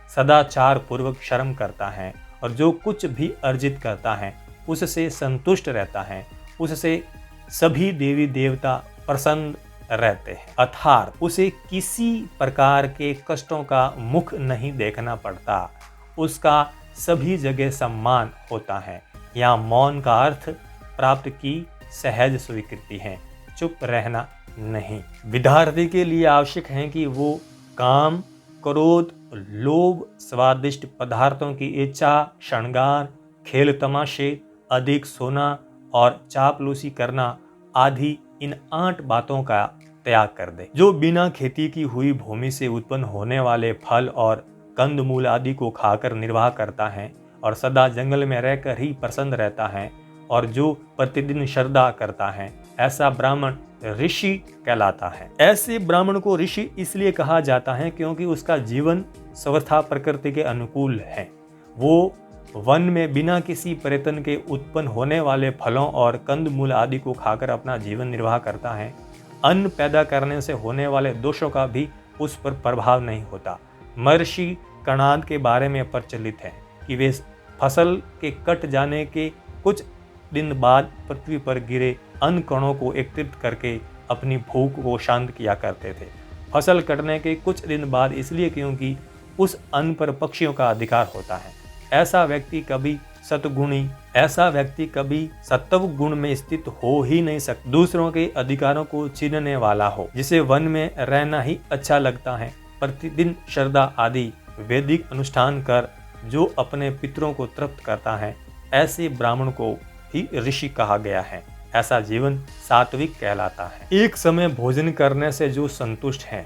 सदाचार पूर्वक कर्म करता है और जो कुछ भी अर्जित करता है उससे संतुष्ट रहता है, उससे सभी देवी देवता प्रसन्न रहते हैं। अर्थात उसे किसी प्रकार के कष्टों का मुख नहीं देखना पड़ता, उसका सभी जगह सम्मान होता है। यहाँ मौन का अर्थ प्राप्त की सहज स्वीकृति है, चुप रहना नहीं। विद्यार्थी के लिए आवश्यक है कि वो काम, क्रोध, लोभ, स्वादिष्ट पदार्थों की इच्छा, श्रृंगार, खेल तमाशे, अधिक सोना और चापलूसी करना आदि इन 8 बातों का त्याग कर दे। जो बिना खेती की हुई भूमि से उत्पन्न होने वाले फल और कंदमूल आदि को खाकर निर्वाह करता है और सदा जंगल में रहकर ही प्रसन्न रहता है और जो प्रतिदिन श्रद्धा करता है, ऐसा ब्राह्मण ऋषि कहलाता है। ऐसे ब्राह्मण को ऋषि इसलिए कहा जाता है क्योंकि उसका जीवन सर्वथा प्रकृति के अनुकूल है। वो वन में बिना किसी प्रयत्न के उत्पन्न होने वाले फलों और कंदमूल आदि को खाकर अपना जीवन निर्वाह करता है। अन्न पैदा करने से होने वाले दोषों का भी उस पर प्रभाव नहीं होता। महर्षि कणाद के बारे में प्रचलित है कि वे फसल के कट जाने के कुछ दिन बाद पृथ्वी पर गिरे अन्न कणों को एकत्रित करके अपनी भूख को शांत किया करते थे। फसल कटने के कुछ दिन बाद इसलिए क्योंकि उस अन्न पर पक्षियों का अधिकार होता है। ऐसा व्यक्ति कभी सत्व गुण में स्थित हो ही नहीं सकता, दूसरों के अधिकारों को छीनने वाला हो, जिसे वन में रहना ही अच्छा लगता है, प्रतिदिन श्रद्धा आदि वैदिक अनुष्ठान कर जो अपने पितरों को तृप्त करता है, ऐसे ब्राह्मण को ही ऋषि कहा गया है। ऐसा जीवन सात्विक कहलाता है। एक समय भोजन करने से जो संतुष्ट है,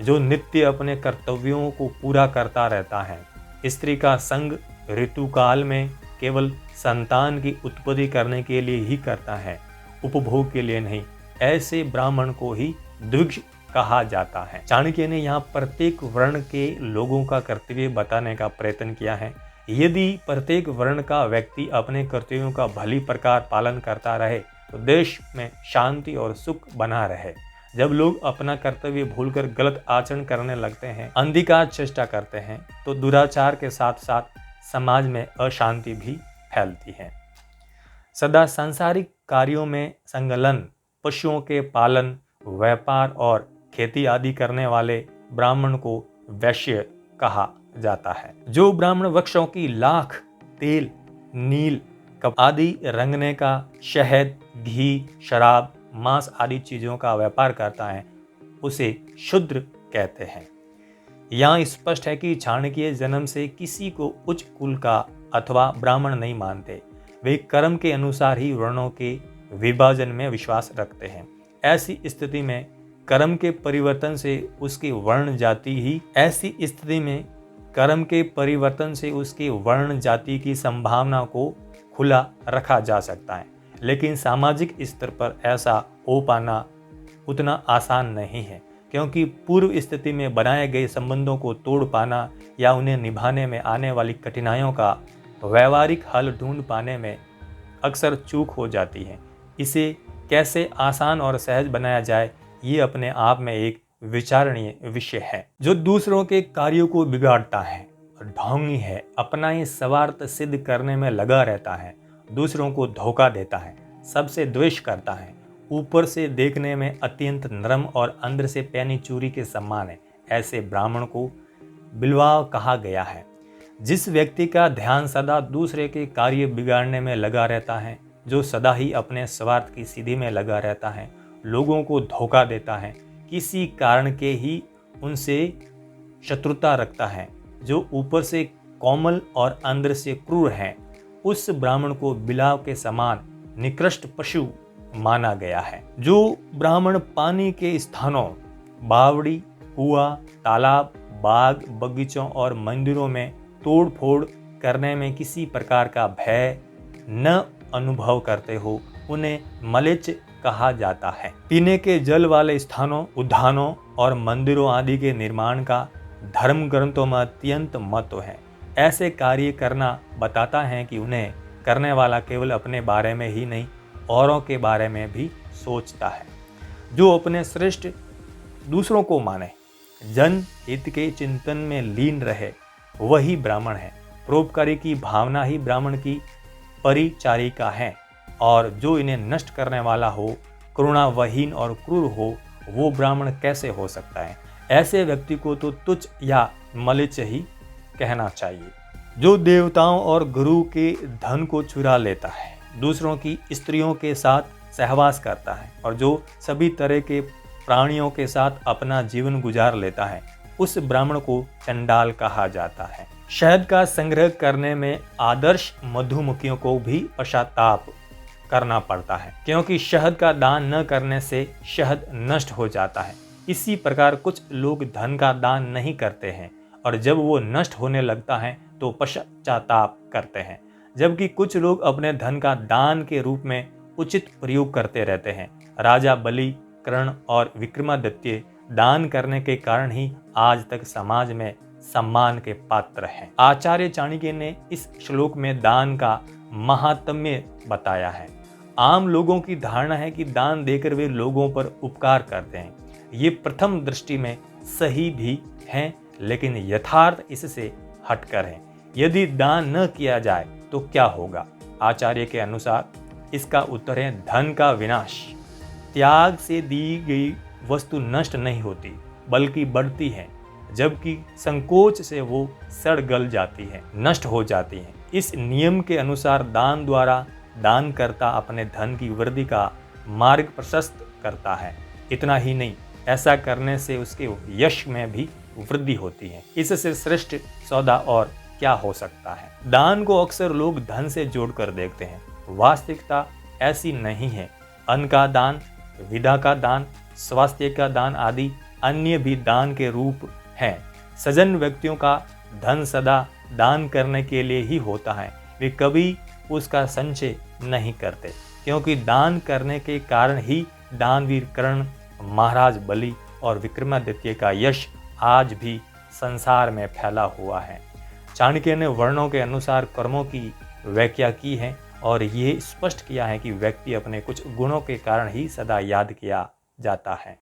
जो नित्य अपने कर्तव्यों को पूरा करता रहता है, स्त्री का संग ऋतुकाल में केवल संतान की उत्पत्ति करने के लिए ही करता है, उपभोग के लिए नहीं, ऐसे ब्राह्मण को ही द्विज कहा जाता है। चाणक्य ने यहाँ प्रत्येक वर्ण के लोगों का कर्तव्य बताने का प्रयत्न किया है। यदि प्रत्येक वर्ण का व्यक्ति अपने कर्तव्यों का भली प्रकार पालन करता रहे तो देश में शांति और सुख बना रहे। जब लोग अपना कर्तव्य भूलकर गलत आचरण करने लगते हैं, अंधकार चेष्टा करते हैं, तो दुराचार के साथ साथ समाज में अशांति भी फैलती है। सदा सांसारिक कार्यों में संलग्न, पशुओं के पालन, व्यापार और खेती आदि करने वाले ब्राह्मण को वैश्य कहा जाता है। जो ब्राह्मण वृक्षों की लाख, तेल, नील, कप आदि रंगने का, शहद, घी, शराब, मांस आदि चीजों का व्यापार करता है, उसे शूद्र कहते हैं। यहाँ स्पष्ट है कि चाणक्य जन्म से किसी को उच्च कुल का अथवा ब्राह्मण नहीं मानते। वे कर्म के अनुसार ही वर्णों के विभाजन में विश्वास रखते हैं। ऐसी स्थिति में कर्म के परिवर्तन से उसकी वर्ण जाति की संभावना को खुला रखा जा सकता है, लेकिन सामाजिक स्तर पर ऐसा हो पाना उतना आसान नहीं है, क्योंकि पूर्व स्थिति में बनाए गए संबंधों को तोड़ पाना या उन्हें निभाने में आने वाली कठिनाइयों का व्यवहारिक हल ढूंढ पाने में अक्सर चूक हो जाती है। इसे कैसे आसान और सहज बनाया जाए, ये अपने आप में एक विचारणीय विषय है। जो दूसरों के कार्यों को बिगाड़ता है, ढोंगी है, अपना ही स्वार्थ सिद्ध करने में लगा रहता है, दूसरों को धोखा देता है, सबसे द्वेष करता है, ऊपर से देखने में अत्यंत नरम और अंदर से पैनी चूरी के समान है, ऐसे ब्राह्मण को बिलवाव कहा गया है। जिस व्यक्ति का ध्यान सदा दूसरे के कार्य बिगाड़ने में लगा रहता है, जो सदा ही अपने स्वार्थ की सीधी में लगा रहता है, लोगों को धोखा देता है, किसी कारण के ही उनसे शत्रुता रखता है, जो ऊपर से कोमल और अंदर से क्रूर है, उस ब्राह्मण को बिलाव के समान निकृष्ट पशु माना गया है। जो ब्राह्मण पानी के स्थानों, बावड़ी, कुआं, तालाब, बाग, बगीचों और मंदिरों में तोड़ फोड़ करने में किसी प्रकार का भय न अनुभव करते हो उन्हें मलेच्छ कहा जाता है। पीने के जल वाले स्थानों, उद्यानों और मंदिरों आदि के निर्माण का धर्म ग्रंथों में अत्यंत महत्व है। ऐसे कार्य करना बताता है कि उन्हें करने वाला केवल अपने बारे में ही नहीं, औरों के बारे में भी सोचता है। जो अपने श्रेष्ठ दूसरों को माने, जन हित के चिंतन में लीन रहे, वही ब्राह्मण है। परोपकारी की भावना ही ब्राह्मण की परिचारिका है, और जो इन्हें नष्ट करने वाला हो, करुणावहीन और क्रूर हो, वो ब्राह्मण कैसे हो सकता है? ऐसे व्यक्ति को तो तुच्छ या मलिच्छ ही कहना चाहिए। जो देवताओं और गुरु के धन को चुरा लेता है, दूसरों की स्त्रियों के साथ सहवास करता है और जो सभी तरह के प्राणियों के साथ अपना जीवन गुजार लेता है, उस ब्राह्मण को चंडाल कहा जाता है। शहद का संग्रह करने में आदर्श मधुमक्खियों को भी पश्चाताप करना पड़ता है, क्योंकि शहद का दान न करने से शहद नष्ट हो जाता है। इसी प्रकार कुछ लोग धन का दान नहीं करते हैं और जब वो नष्ट होने लगता है तो पश्चाताप करते हैं, जबकि कुछ लोग अपने धन का दान के रूप में उचित प्रयोग करते रहते हैं। राजा बलि, कर्ण और विक्रमादित्य दान करने के कारण ही आज तक समाज में सम्मान के पात्र हैं। आचार्य चाणक्य ने इस श्लोक में दान का महात्म्य बताया है। आम लोगों की धारणा है कि दान देकर वे लोगों पर उपकार करते हैं। ये प्रथम दृष्टि में सही भी है, लेकिन यथार्थ इससे हटकर है। यदि दान न किया जाए तो क्या होगा? आचार्य के अनुसार इसका उत्तर है धन का विनाश। त्याग से दी गई वस्तु नष्ट नहीं होती बल्कि बढ़ती है, जबकि संकोच से वो सड़ गल जाती है, नष्ट हो जाती है। इस नियम के अनुसार दान द्वारा दानकर्ता अपने धन की वृद्धि का मार्ग प्रशस्त करता है। इतना ही नहीं, ऐसा करने से उसके यश में भी वृद्धि होती है। इससे श्रेष्ठ सौदा और क्या हो सकता है? दान को अक्सर लोग धन से जोड़कर देखते हैं। वास्तविकता ऐसी नहीं है। अन्न का दान, विद्या का दान, स्वास्थ्य का दान आदि अन्य भी दान के रूप हैं। सज्जन व्यक्तियों का धन सदा दान करने के लिए ही होता है। वे कभी उसका संचय नहीं करते, क्योंकि दान करने के कारण ही दानवीर कर्ण, महाराज बलि और विक्रमादित्य का यश आज भी संसार में फैला हुआ है। चाणक्य ने वर्णों के अनुसार कर्मों की व्याख्या की है और ये स्पष्ट किया है कि व्यक्ति अपने कुछ गुणों के कारण ही सदा याद किया जाता है।